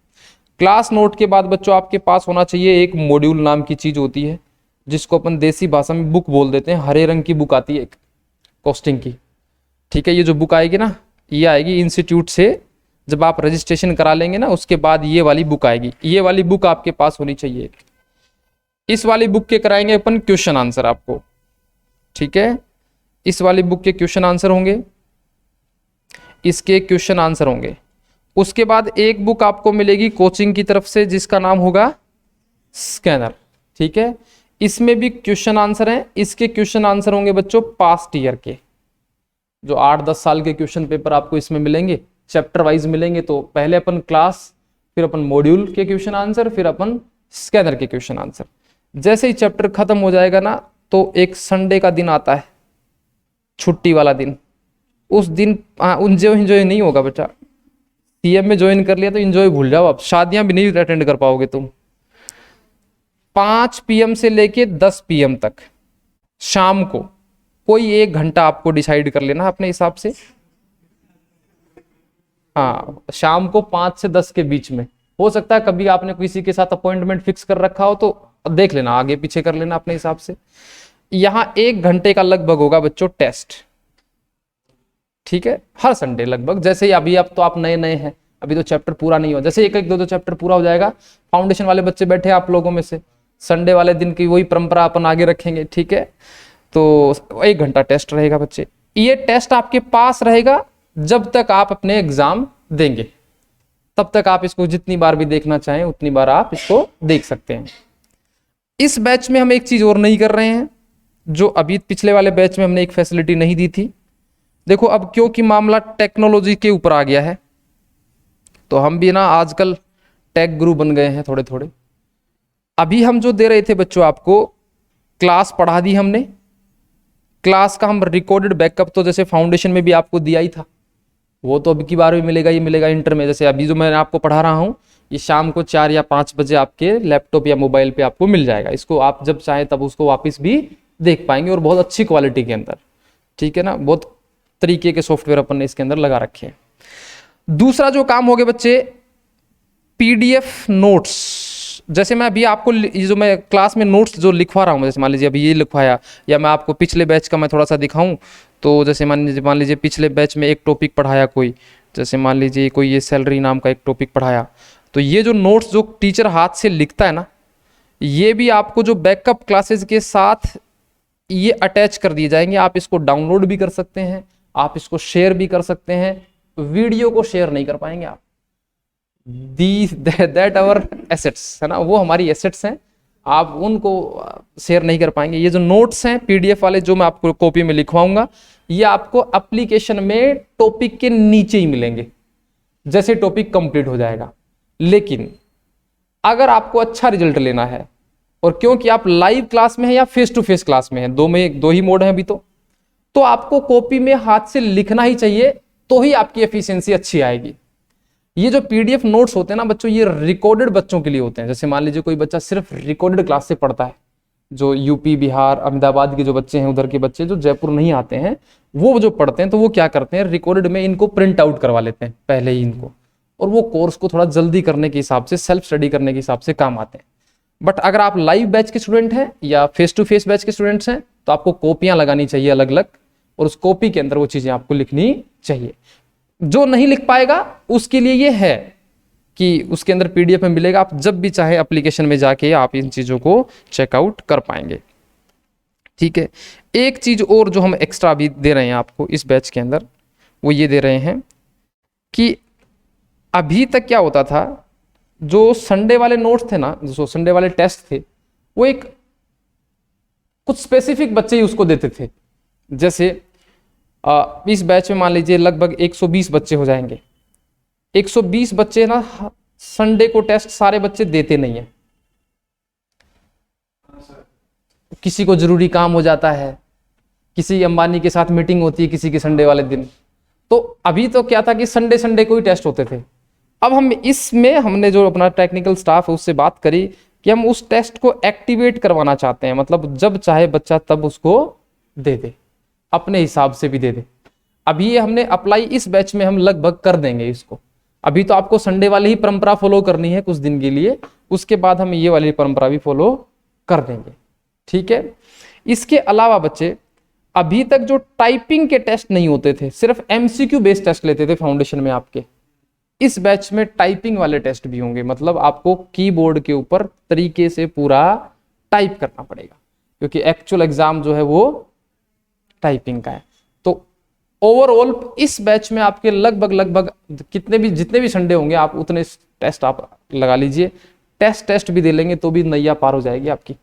क्लास नोट के बाद बच्चों आपके पास होना चाहिए एक मॉड्यूल नाम की चीज होती है, जिसको अपन देसी भाषा में बुक बोल देते हैं। हरे रंग की बुक आती है एक कॉस्टिंग की, ठीक है। ये जो बुक आएगी ना, ये आएगी इंस्टीट्यूट से, जब आप रजिस्ट्रेशन करा लेंगे ना उसके बाद ये वाली बुक आएगी। ये वाली बुक आपके पास होनी चाहिए। इस वाली बुक के कराएंगे अपन क्वेश्चन आंसर आपको, ठीक है। इस वाली बुक के क्वेश्चन आंसर होंगे, इसके क्वेश्चन आंसर होंगे। उसके बाद एक बुक आपको मिलेगी कोचिंग की तरफ से जिसका नाम होगा स्कैनर, ठीक है। इसमें भी क्वेश्चन आंसर हैं। इसके क्वेश्चन आंसर होंगे बच्चों पास्ट ईयर के, जो 8-10 साल के क्वेश्चन पेपर आपको इसमें मिलेंगे, चैप्टर वाइज मिलेंगे। तो पहले अपन क्लास, फिर अपन मॉड्यूल के क्वेश्चन आंसर, फिर अपन स्कैनर के क्वेश्चन आंसर। जैसे ही चैप्टर खत्म हो जाएगा ना, तो एक संडे का दिन आता है, छुट्टी वाला दिन। उस दिन एंजॉय नहीं होगा बच्चा। सीएम में ज्वाइन कर लिया तो एंजॉय भूल जाओ, आप शादियां भी नहीं अटेंड कर पाओगे तुम। 5 PM से लेके 10 PM तक शाम को कोई 1 घंटा आपको डिसाइड कर लेना अपने हिसाब से। हाँ, शाम को 5 से 10 के बीच में। हो सकता है कभी आपने किसी के साथ अपॉइंटमेंट फिक्स कर रखा हो तो देख लेना, आगे पीछे कर लेना अपने हिसाब से। यहां 1 घंटे का लगभग होगा बच्चों टेस्ट, ठीक है, हर संडे लगभग। जैसे ही अभी अब तो आप नए नए हैं, अभी तो चैप्टर पूरा नहीं हुआ, जैसे एक एक दो चैप्टर पूरा हो जाएगा, फाउंडेशन वाले बच्चे बैठे आप लोगों में से, संडे वाले दिन की वही परंपरा अपन आगे रखेंगे, ठीक है। तो 1 घंटा टेस्ट रहेगा बच्चे। ये टेस्ट आपके पास रहेगा जब तक आप अपने एग्जाम देंगे, तब तक आप इसको जितनी बार भी देखना चाहें उतनी बार आप इसको देख सकते हैं। इस बैच में हम एक चीज और नहीं कर रहे हैं, जो अभी पिछले वाले बैच में हमने एक फैसिलिटी नहीं दी थी। देखो अब क्योंकि मामला टेक्नोलॉजी के ऊपर आ गया है, तो हम भी ना आजकल टेक गुरु बन गए हैं थोड़े थोड़े। अभी हम जो दे रहे थे बच्चों आपको, क्लास पढ़ा दी हमने, क्लास का हम रिकॉर्डेड बैकअप तो जैसे फाउंडेशन में भी आपको दिया ही था, वो तो अब की बार भी मिलेगा, ये मिलेगा इंटर में। जैसे अभी जो मैं आपको पढ़ा रहा हूँ, ये शाम को 4 या 5 बजे आपके लैपटॉप या मोबाइल पे आपको मिल जाएगा। इसको आप जब चाहें तब उसको वापस भी देख पाएंगे, और बहुत अच्छी क्वालिटी के अंदर, ठीक है ना। बहुत तरीके के सॉफ्टवेयर अपन ने इसके अंदर लगा रखे हैं। दूसरा जो काम हो गया बच्चे, पीडीएफ नोट्स। जैसे मैं अभी आपको ये जो मैं क्लास में नोट्स जो लिखवा रहा हूँ, जैसे मान लीजिए अभी ये लिखवाया, या मैं आपको पिछले बैच का मैं थोड़ा सा दिखाऊं, तो जैसे मान लीजिए पिछले बैच में एक टॉपिक पढ़ाया कोई, जैसे मान लीजिए कोई ये सैलरी नाम का एक टॉपिक पढ़ाया, तो ये जो नोट्स जो टीचर हाथ से लिखता है ना, ये भी आपको जो बैकअप क्लासेस के साथ ये अटैच कर दिए जाएंगे। आप इसको डाउनलोड भी कर सकते हैं, आप इसको शेयर भी कर सकते हैं। वीडियो को शेयर नहीं कर पाएंगे आप, दैट आवर एसेट्स है ना, वो हमारी एसेट्स हैं, आप उनको शेयर नहीं कर पाएंगे। ये जो नोट्स हैं पीडीएफ वाले, जो मैं आपको कॉपी में लिखवाऊंगा, ये आपको एप्लीकेशन में टॉपिक के नीचे ही मिलेंगे जैसे टॉपिक कंप्लीट हो जाएगा। लेकिन अगर आपको अच्छा रिजल्ट लेना है, और क्योंकि आप लाइव क्लास में है या फेस टू फेस क्लास में है, दो ही मोड है अभी तो आपको कॉपी में हाथ से लिखना ही चाहिए, तो ही आपकी एफिशिएंसी अच्छी आएगी। ये जो पीडीएफ नोट्स होते हैं ना बच्चों, ये रिकॉर्डेड बच्चों के लिए होते हैं। जैसे मान लीजिए कोई बच्चा सिर्फ रिकॉर्डेड क्लास से पढ़ता है, जो यूपी, बिहार, अहमदाबाद के जो बच्चे हैं, उधर के बच्चे जो जयपुर नहीं आते हैं, वो जो पढ़ते हैं तो वो क्या करते हैं, रिकॉर्डेड में इनको प्रिंट आउट करवा लेते हैं पहले ही इनको, और वो कोर्स को थोड़ा जल्दी करने के हिसाब से, सेल्फ स्टडी करने के हिसाब से काम आते हैं। बट अगर आप लाइव बैच के स्टूडेंट हैं या फेस टू फेस बैच के स्टूडेंट्स हैं, तो आपको कॉपियां लगानी चाहिए अलग अलग, और उस कॉपी के अंदर वो चीजें आपको लिखनी चाहिए। जो नहीं लिख पाएगा उसके लिए ये है कि उसके अंदर पीडीएफ में मिलेगा, आप जब भी चाहे एप्लीकेशन में जाके आप इन चीज़ों को चेकआउट कर पाएंगे। ठीक है, एक चीज़ और जो हम एक्स्ट्रा भी दे रहे हैं आपको इस बैच के अंदर, वो ये दे रहे हैं कि अभी तक क्या होता था, जो संडे वाले नोट्स थे ना, जो संडे वाले टेस्ट थे, वो एक कुछ स्पेसिफिक बच्चे ही उसको देते थे। जैसे इस बैच में मान लीजिए लगभग 120 बच्चे हो जाएंगे। 120 बच्चे ना संडे को टेस्ट सारे बच्चे देते नहीं है, किसी को जरूरी काम हो जाता है, किसी अंबानी के साथ मीटिंग होती है किसी के संडे वाले दिन। तो अभी तो क्या था कि संडे संडे को ही टेस्ट होते थे। अब हम इसमें हमने जो अपना टेक्निकल स्टाफ है उससे बात करी कि हम उस टेस्ट को एक्टिवेट करवाना चाहते हैं, मतलब जब चाहे बच्चा तब उसको दे दे, अपने हिसाब से भी दे दे। अभी ये हमने अप्लाई इस बैच में हम लगभग कर देंगे इसको। अभी तो आपको संडे वाली ही परंपरा फॉलो करनी है कुछ दिन के लिए, उसके बाद हम ये वाली परंपरा भी फॉलो कर देंगे। ठीक है, इसके अलावा बच्चे अभी तक जो टाइपिंग के टेस्ट नहीं होते थे, सिर्फ एमसीक्यू बेस्ड टेस्ट लेते थे फाउंडेशन में आपके, इस बैच में टाइपिंग वाले टेस्ट भी होंगे। मतलब आपको कीबोर्ड के ऊपर तरीके से पूरा टाइप करना पड़ेगा, क्योंकि एक्चुअल एग्जाम जो है वो टाइपिंग का है। तो ओवरऑल इस बैच में आपके लगभग जितने भी संडे होंगे आप उतने टेस्ट आप लगा लीजिए। टेस्ट भी दे लेंगे तो भी नैया पार हो जाएगी आपकी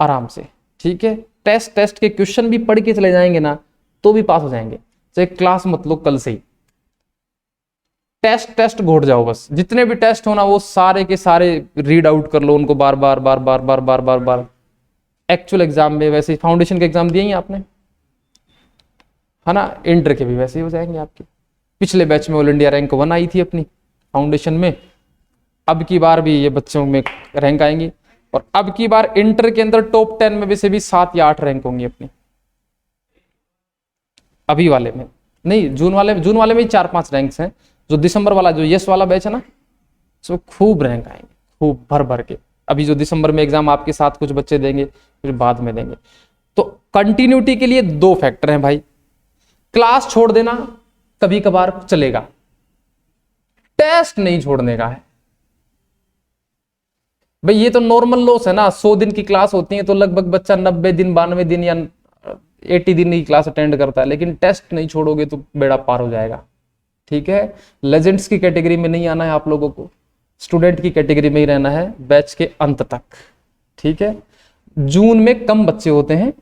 आराम से। ठीक है, टेस्ट के क्वेश्चन भी पढ़ के चले जाएंगे ना तो भी पास हो जाएंगे, चाहे क्लास मत लो कल से ही। टेस्ट घोट जाओ, बस जितने भी टेस्ट होना वो सारे के सारे रीड आउट कर लो उनको बार बार। एक्चुअल एग्जाम में वैसे फाउंडेशन के एग्जाम दिए ही आपने, है ना, इंटर के भी वैसे ही हो जाएंगे आपके। पिछले बैच में ऑल इंडिया रैंक 1 आई थी अपनी फाउंडेशन में, अब की बार भी ये बच्चों में रैंक आएंगी, और अब की बार इंटर के अंदर टॉप 10 में से भी 7 या 8 रैंक होंगी अपनी। अभी वाले में नहीं, जून वाले में ही 4-5 रैंक्स हैं। जो दिसंबर वाला जो यस वाला बैच है ना, सो खूब रैंक आएंगे, खूब भर के। अभी जो दिसंबर में एग्जाम आपके साथ कुछ बच्चे देंगे, फिर बाद में देंगे। तो कंटिन्यूटी के लिए 2 फैक्टर हैं भाई, क्लास छोड़ देना कभी कभार चलेगा, टेस्ट नहीं छोड़ने का है भाई। ये तो नॉर्मल लॉस है ना, 100 दिन की क्लास होती है तो लगभग बच्चा 90 दिन 92 दिन या 80 दिन की क्लास अटेंड करता है, लेकिन टेस्ट नहीं छोड़ोगे तो बेड़ा पार हो जाएगा। ठीक है, लेजेंड्स की कैटेगरी में नहीं आना है आप लोगों को, स्टूडेंट की कैटेगरी में ही रहना है बैच के अंत तक। ठीक है, जून में कम बच्चे होते हैं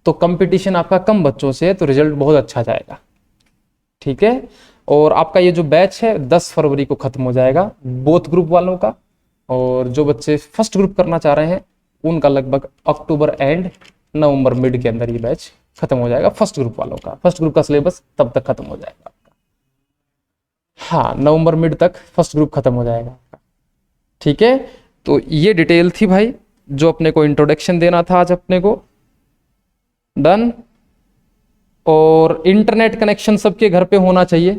तो कंपटीशन आपका कम बच्चों से है, तो रिजल्ट बहुत अच्छा जाएगा। ठीक है, और आपका ये जो बैच है 10 फरवरी को खत्म हो जाएगा बोथ ग्रुप वालों का, और जो बच्चे फर्स्ट ग्रुप करना चाह रहे हैं उनका लगभग अक्टूबर एंड नवंबर मिड के अंदर ये बैच खत्म हो जाएगा। फर्स्ट ग्रुप वालों का, फर्स्ट ग्रुप का सिलेबस तब तक खत्म हो जाएगा आपका। हाँ, नवंबर मिड तक फर्स्ट ग्रुप खत्म हो जाएगा आपका। ठीक है, तो ये डिटेल थी भाई जो अपने को इंट्रोडक्शन देना था आज अपने को। डन। और इंटरनेट कनेक्शन सबके घर पे होना चाहिए,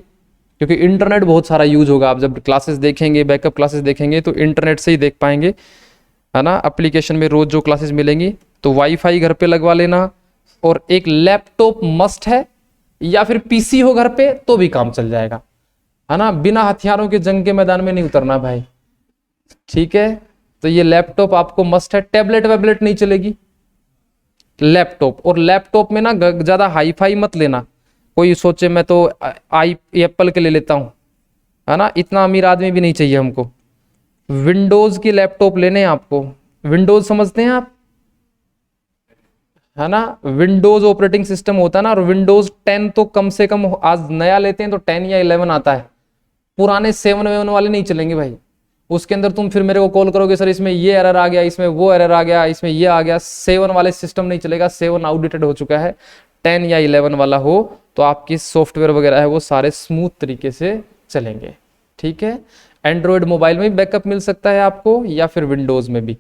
क्योंकि इंटरनेट बहुत सारा यूज होगा। आप जब क्लासेस देखेंगे, बैकअप क्लासेस देखेंगे तो इंटरनेट से ही देख पाएंगे, है ना। एप्लीकेशन में रोज जो क्लासेस मिलेंगी तो वाईफाई घर पे लगवा लेना, और एक लैपटॉप मस्ट है, या फिर पीसी हो घर पे तो भी काम चल जाएगा, है ना। बिना हथियारों के जंग के मैदान में नहीं उतरना भाई। ठीक है, तो ये लैपटॉप आपको मस्ट है। टैबलेट वैबलेट नहीं चलेगी, लैपटॉप। और लैपटॉप में ना ज्यादा हाईफाई मत लेना, कोई सोचे मैं तो एप्पल के ले लेता हूं, है ना, इतना अमीर आदमी भी नहीं चाहिए हमको। विंडोज की लैपटॉप लेने हैं आपको। विंडोज समझते हैं आप, है ना। विंडोज ऑपरेटिंग सिस्टम होता है ना, और विंडोज 10 तो कम से कम आज नया लेते हैं तो 10 या 11 आता है, पुराने 7 वाले नहीं चलेंगे भाई। उसके अंदर तुम फिर मेरे को कॉल करोगे सर इसमें ये एरर आ गया, इसमें वो एरर आ गया, इसमें ये आ गया। 7 वाले सिस्टम नहीं चलेगा, 7 आउटडेटेड हो चुका है। 10 या 11 वाला हो तो आपकी सॉफ्टवेयर वगैरह है वो सारे स्मूथ तरीके से चलेंगे। ठीक है, एंड्रॉयड मोबाइल में बैकअप मिल सकता है आपको, या फिर विंडोज में भी।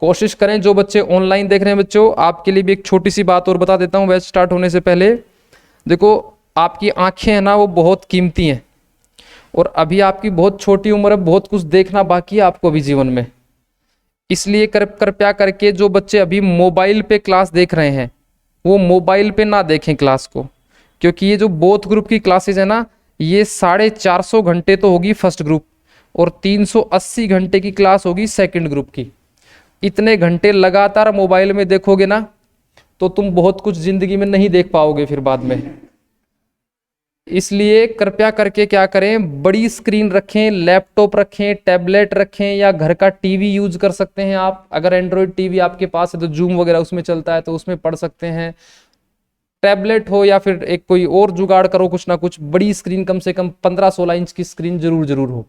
कोशिश करें, जो बच्चे ऑनलाइन देख रहे हैं बच्चों, आपके लिए भी एक छोटी सी बात और बता देता हूं बैच स्टार्ट होने से पहले। देखो, आपकी आंखें हैं ना वो बहुत कीमती हैं, और अभी आपकी बहुत छोटी उम्र है, बहुत कुछ देखना बाकी है आपको अभी जीवन में। इसलिए कृपया करके जो बच्चे अभी मोबाइल पे क्लास देख रहे हैं वो मोबाइल पे ना देखें क्लास को, क्योंकि ये जो बोथ ग्रुप की क्लासेज है ना, ये 450 घंटे तो होगी फर्स्ट ग्रुप, और 380 घंटे की क्लास होगी सेकंड ग्रुप की। इतने घंटे लगातार मोबाइल में देखोगे ना तो तुम बहुत कुछ जिंदगी में नहीं देख पाओगे फिर बाद में। इसलिए कृपया करके क्या करें, बड़ी स्क्रीन रखें, लैपटॉप रखें, टैबलेट रखें, या घर का टीवी यूज कर सकते हैं आप। अगर एंड्रॉयड टीवी आपके पास है तो जूम वगैरह उसमें चलता है तो उसमें पढ़ सकते हैं। टैबलेट हो या फिर एक कोई और जुगाड़ करो, कुछ ना कुछ बड़ी स्क्रीन, कम से कम 15-16 इंच की स्क्रीन जरूर जरूर हो।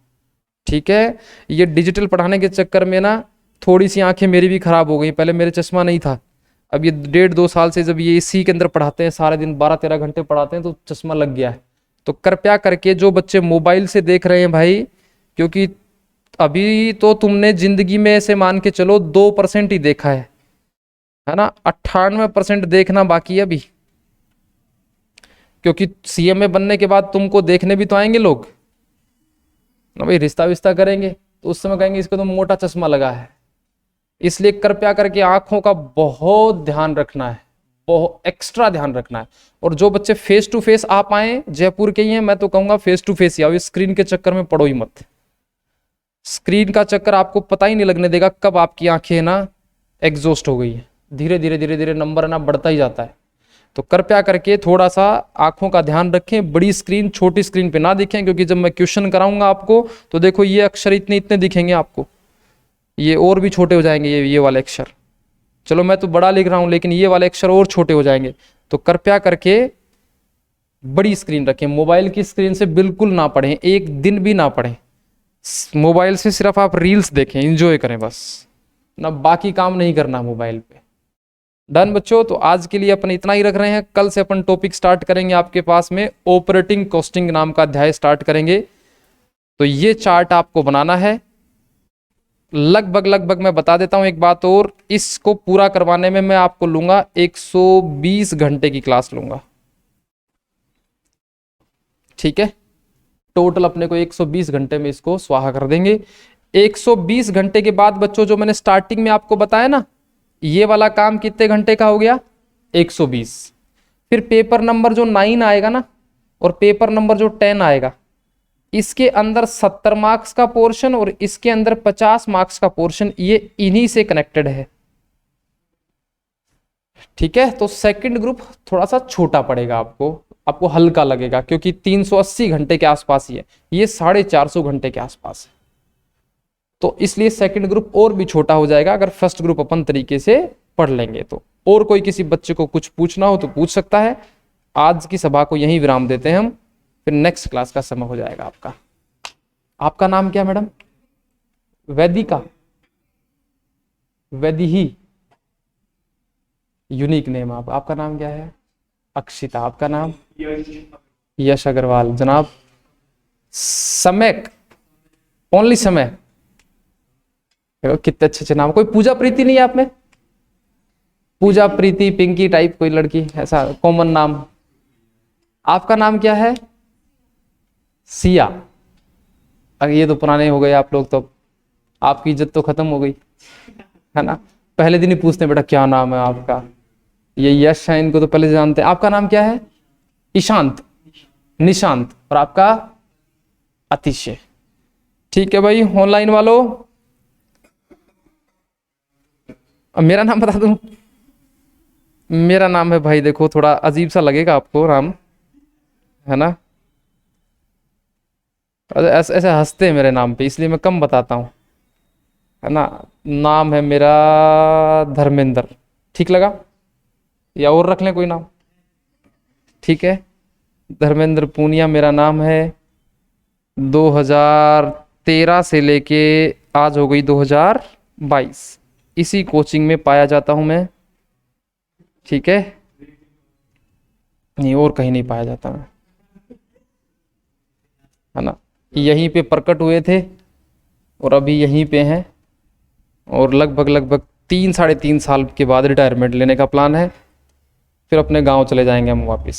ठीक है। ये डिजिटल पढ़ाने के चक्कर में ना थोड़ी सी आंखें मेरी भी खराब हो गई। पहले मेरे चश्मा नहीं था, अब ये 1.5-2 साल से जब ये इसी के अंदर पढ़ाते हैं, सारे दिन 12-13 घंटे पढ़ाते हैं, तो चश्मा लग गया है। तो कृपया करके जो बच्चे मोबाइल से देख रहे हैं भाई, क्योंकि अभी तो तुमने जिंदगी में ऐसे मान के चलो 2% ही देखा है ना, 98% देखना बाकी है अभी। क्योंकि सीएमए बनने के बाद तुमको देखने भी तो आएंगे लोग ना भाई, रिश्ता विश्ता करेंगे तो उस समय कहेंगे इसको तो मोटा चश्मा लगा है। इसलिए कृपया करके आंखों का बहुत ध्यान रखना है, बहुत एक्स्ट्रा ध्यान रखना है। और जो बच्चे फेस टू फेस आ पाए, जयपुर के ही हैं, मैं तो कहूंगा फेस टू फेस ही आओ, स्क्रीन के चक्कर में पड़ो ही मत। स्क्रीन का चक्कर आपको पता ही नहीं लगने देगा कब आपकी आंखें ना एग्जॉस्ट हो गई है। धीरे धीरे धीरे धीरे नंबर ना बढ़ता ही जाता है। तो कृपया करके थोड़ा सा आंखों का ध्यान रखें, बड़ी स्क्रीन छोटी स्क्रीन पे ना दिखें, क्योंकि जब मैं क्वेश्चन कराऊंगा आपको तो देखो ये अक्षर इतने इतने दिखेंगे आपको, ये और भी छोटे हो जाएंगे, ये वाले अक्षर। चलो मैं तो बड़ा लिख रहा हूं लेकिन ये वाले अक्षर और छोटे हो जाएंगे। तो कृपया करके बड़ी स्क्रीन रखें, मोबाइल की स्क्रीन से बिल्कुल ना पढ़ें, एक दिन भी ना पढ़ें। मोबाइल से सिर्फ आप रील्स देखें, एंजॉय करें बस ना, बाकी काम नहीं करना मोबाइल पे। डन बच्चों, तो आज के लिए अपन इतना ही रख रहे हैं। कल से अपन टॉपिक स्टार्ट करेंगे आपके पास में, ऑपरेटिंग कॉस्टिंग नाम का अध्याय स्टार्ट करेंगे। तो ये चार्ट आपको बनाना है। लगभग मैं बता देता हूं एक बात और, इसको पूरा करवाने में मैं आपको लूंगा 120 घंटे की क्लास लूंगा। ठीक है, टोटल अपने को 120 घंटे में इसको स्वाहा कर देंगे। 120 घंटे के बाद बच्चों, जो मैंने स्टार्टिंग में आपको बताया ना, ये वाला काम कितने घंटे का हो गया, 120। फिर पेपर नंबर जो 9 आएगा ना, और पेपर नंबर जो 10 आएगा, इसके अंदर 70 मार्क्स का पोर्शन और इसके अंदर 50 मार्क्स का पोर्शन, ये इन्हीं से कनेक्टेड है। ठीक है, तो सेकंड ग्रुप थोड़ा सा छोटा पड़ेगा आपको हल्का लगेगा, क्योंकि 380 घंटे के आसपास ही है, ये 450 घंटे के आसपास है। तो इसलिए सेकंड ग्रुप और भी छोटा हो जाएगा अगर फर्स्ट ग्रुप अपन तरीके से पढ़ लेंगे तो। और कोई किसी बच्चे को कुछ पूछना हो तो पूछ सकता है। आज की सभा को यहीं विराम देते हैं हम, फिर नेक्स्ट क्लास का समय हो जाएगा आपका। आपका नाम क्या madam? Vaidika, Vaidehi, unique name. आपका नाम क्या है? अक्षिता। आपका नाम? यश अग्रवाल। जनाब समय, ओनली समय। कितने अच्छे नाम। कोई पूजा प्रीति नहीं है आप में? पूजा प्रीति, पिंकी टाइप कोई लड़की, ऐसा कॉमन नाम? आपका नाम क्या है? सिया। अगर ये तो पुराने हो गए आप लोग, तो आपकी इज्जत तो खत्म हो गई है ना। पहले दिन ही पूछते हैं बेटा क्या नाम है आपका। ये यश है, इनको तो पहले जानते हैं। आपका नाम क्या है? ईशांत, निशांत। और आपका? अतिशय। ठीक है भाई, ऑनलाइन वालों मेरा नाम बता दूं? मेरा नाम है भाई, देखो थोड़ा अजीब सा लगेगा आपको नाम, है ना। ऐसे ऐसे हंसते हैं मेरे नाम पे, इसलिए मैं कम बताता हूँ, है ना। नाम है मेरा धर्मेंद्र। ठीक लगा या और रख लें कोई नाम? ठीक है, धर्मेंद्र पूनिया मेरा नाम है। 2013 से लेके आज हो गई 2022, इसी कोचिंग में पाया जाता हूं मैं। ठीक है, नहीं और कहीं नहीं पाया जाता मैं, है ना। यहीं पे प्रकट हुए थे और अभी यहीं पे हैं, और लगभग 3-3.5 साल के बाद रिटायरमेंट लेने का प्लान है, फिर अपने गांव चले जाएंगे हम वापस।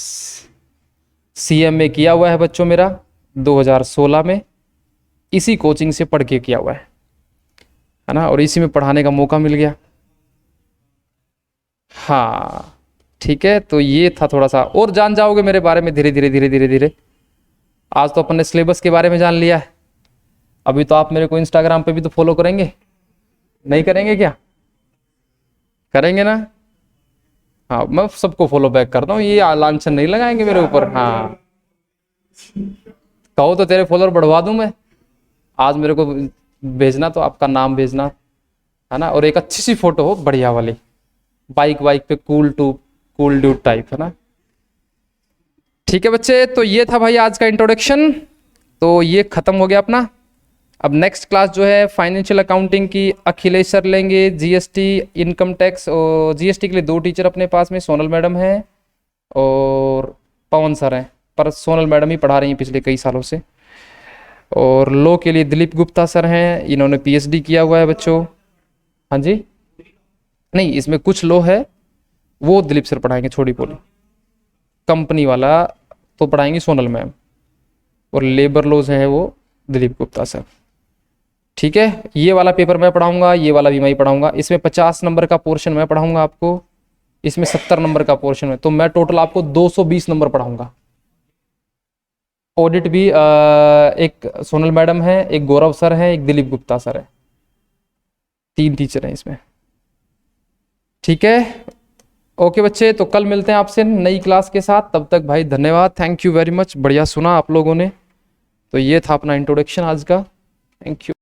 सीएमए किया हुआ है बच्चों मेरा 2016 में, इसी कोचिंग से पढ़ के किया हुआ है ना, और इसी में पढ़ाने का मौका मिल गया। हाँ ठीक है, तो ये था, थोड़ा सा और जान जाओगे मेरे बारे में धीरे धीरे धीरे धीरे धीरे। आज तो अपन ने सिलेबस के बारे में जान लिया है। अभी तो आप मेरे को इंस्टाग्राम पे भी तो फॉलो करेंगे, नहीं करेंगे क्या? करेंगे ना? हाँ, मैं सबको फॉलो बैक करता हूँ, ये लांछन नहीं लगाएंगे मेरे ऊपर। हाँ, कहो तो तेरे फॉलोअर बढ़वा दूं मैं। आज मेरे को भेजना तो आपका नाम भेजना, है ना, और एक अच्छी सी फोटो हो बढ़िया वाली, बाइक वाइक पे कूल ड्यूड टाइप, है ना। ठीक है बच्चे, तो ये था भाई आज का इंट्रोडक्शन। तो ये खत्म हो गया अपना। अब नेक्स्ट क्लास जो है फाइनेंशियल अकाउंटिंग की अखिलेश सर लेंगे, जीएसटी इनकम टैक्स, और जीएसटी के लिए 2 टीचर अपने पास में, सोनल मैडम है और पवन सर हैं, पर सोनल मैडम ही पढ़ा रही हैं पिछले कई सालों से। और लॉ के लिए दिलीप गुप्ता सर हैं, इन्होंने पीएचडी किया हुआ है बच्चों। हाँ जी, नहीं इसमें कुछ लॉ है वो दिलीप सर पढ़ाएंगे, छोटी पोली। कंपनी वाला तो पढ़ाएंगी सोनल मैम, और लेबर लॉज है वो दिलीप गुप्ता सर। ठीक है, ये वाला पेपर मैं पढ़ाऊंगा, ये वाला भी मैं ही पढ़ाऊंगा। इसमें 50 नंबर का पोर्शन मैं पढ़ाऊंगा आपको, इसमें 70 नंबर का पोर्शन है, तो मैं टोटल आपको 220 नंबर पढ़ाऊंगा। ऑडिट भी एक सोनल मैडम है, एक गौरव सर है, एक दिलीप गुप्ता सर है, 3 टीचर हैं इसमें। ठीक है, ओके बच्चे, तो कल मिलते हैं आपसे नई क्लास के साथ। तब तक भाई धन्यवाद, थैंक यू वेरी मच, बढ़िया सुना आप लोगों ने। तो ये था अपना इंट्रोडक्शन आज का, थैंक यू।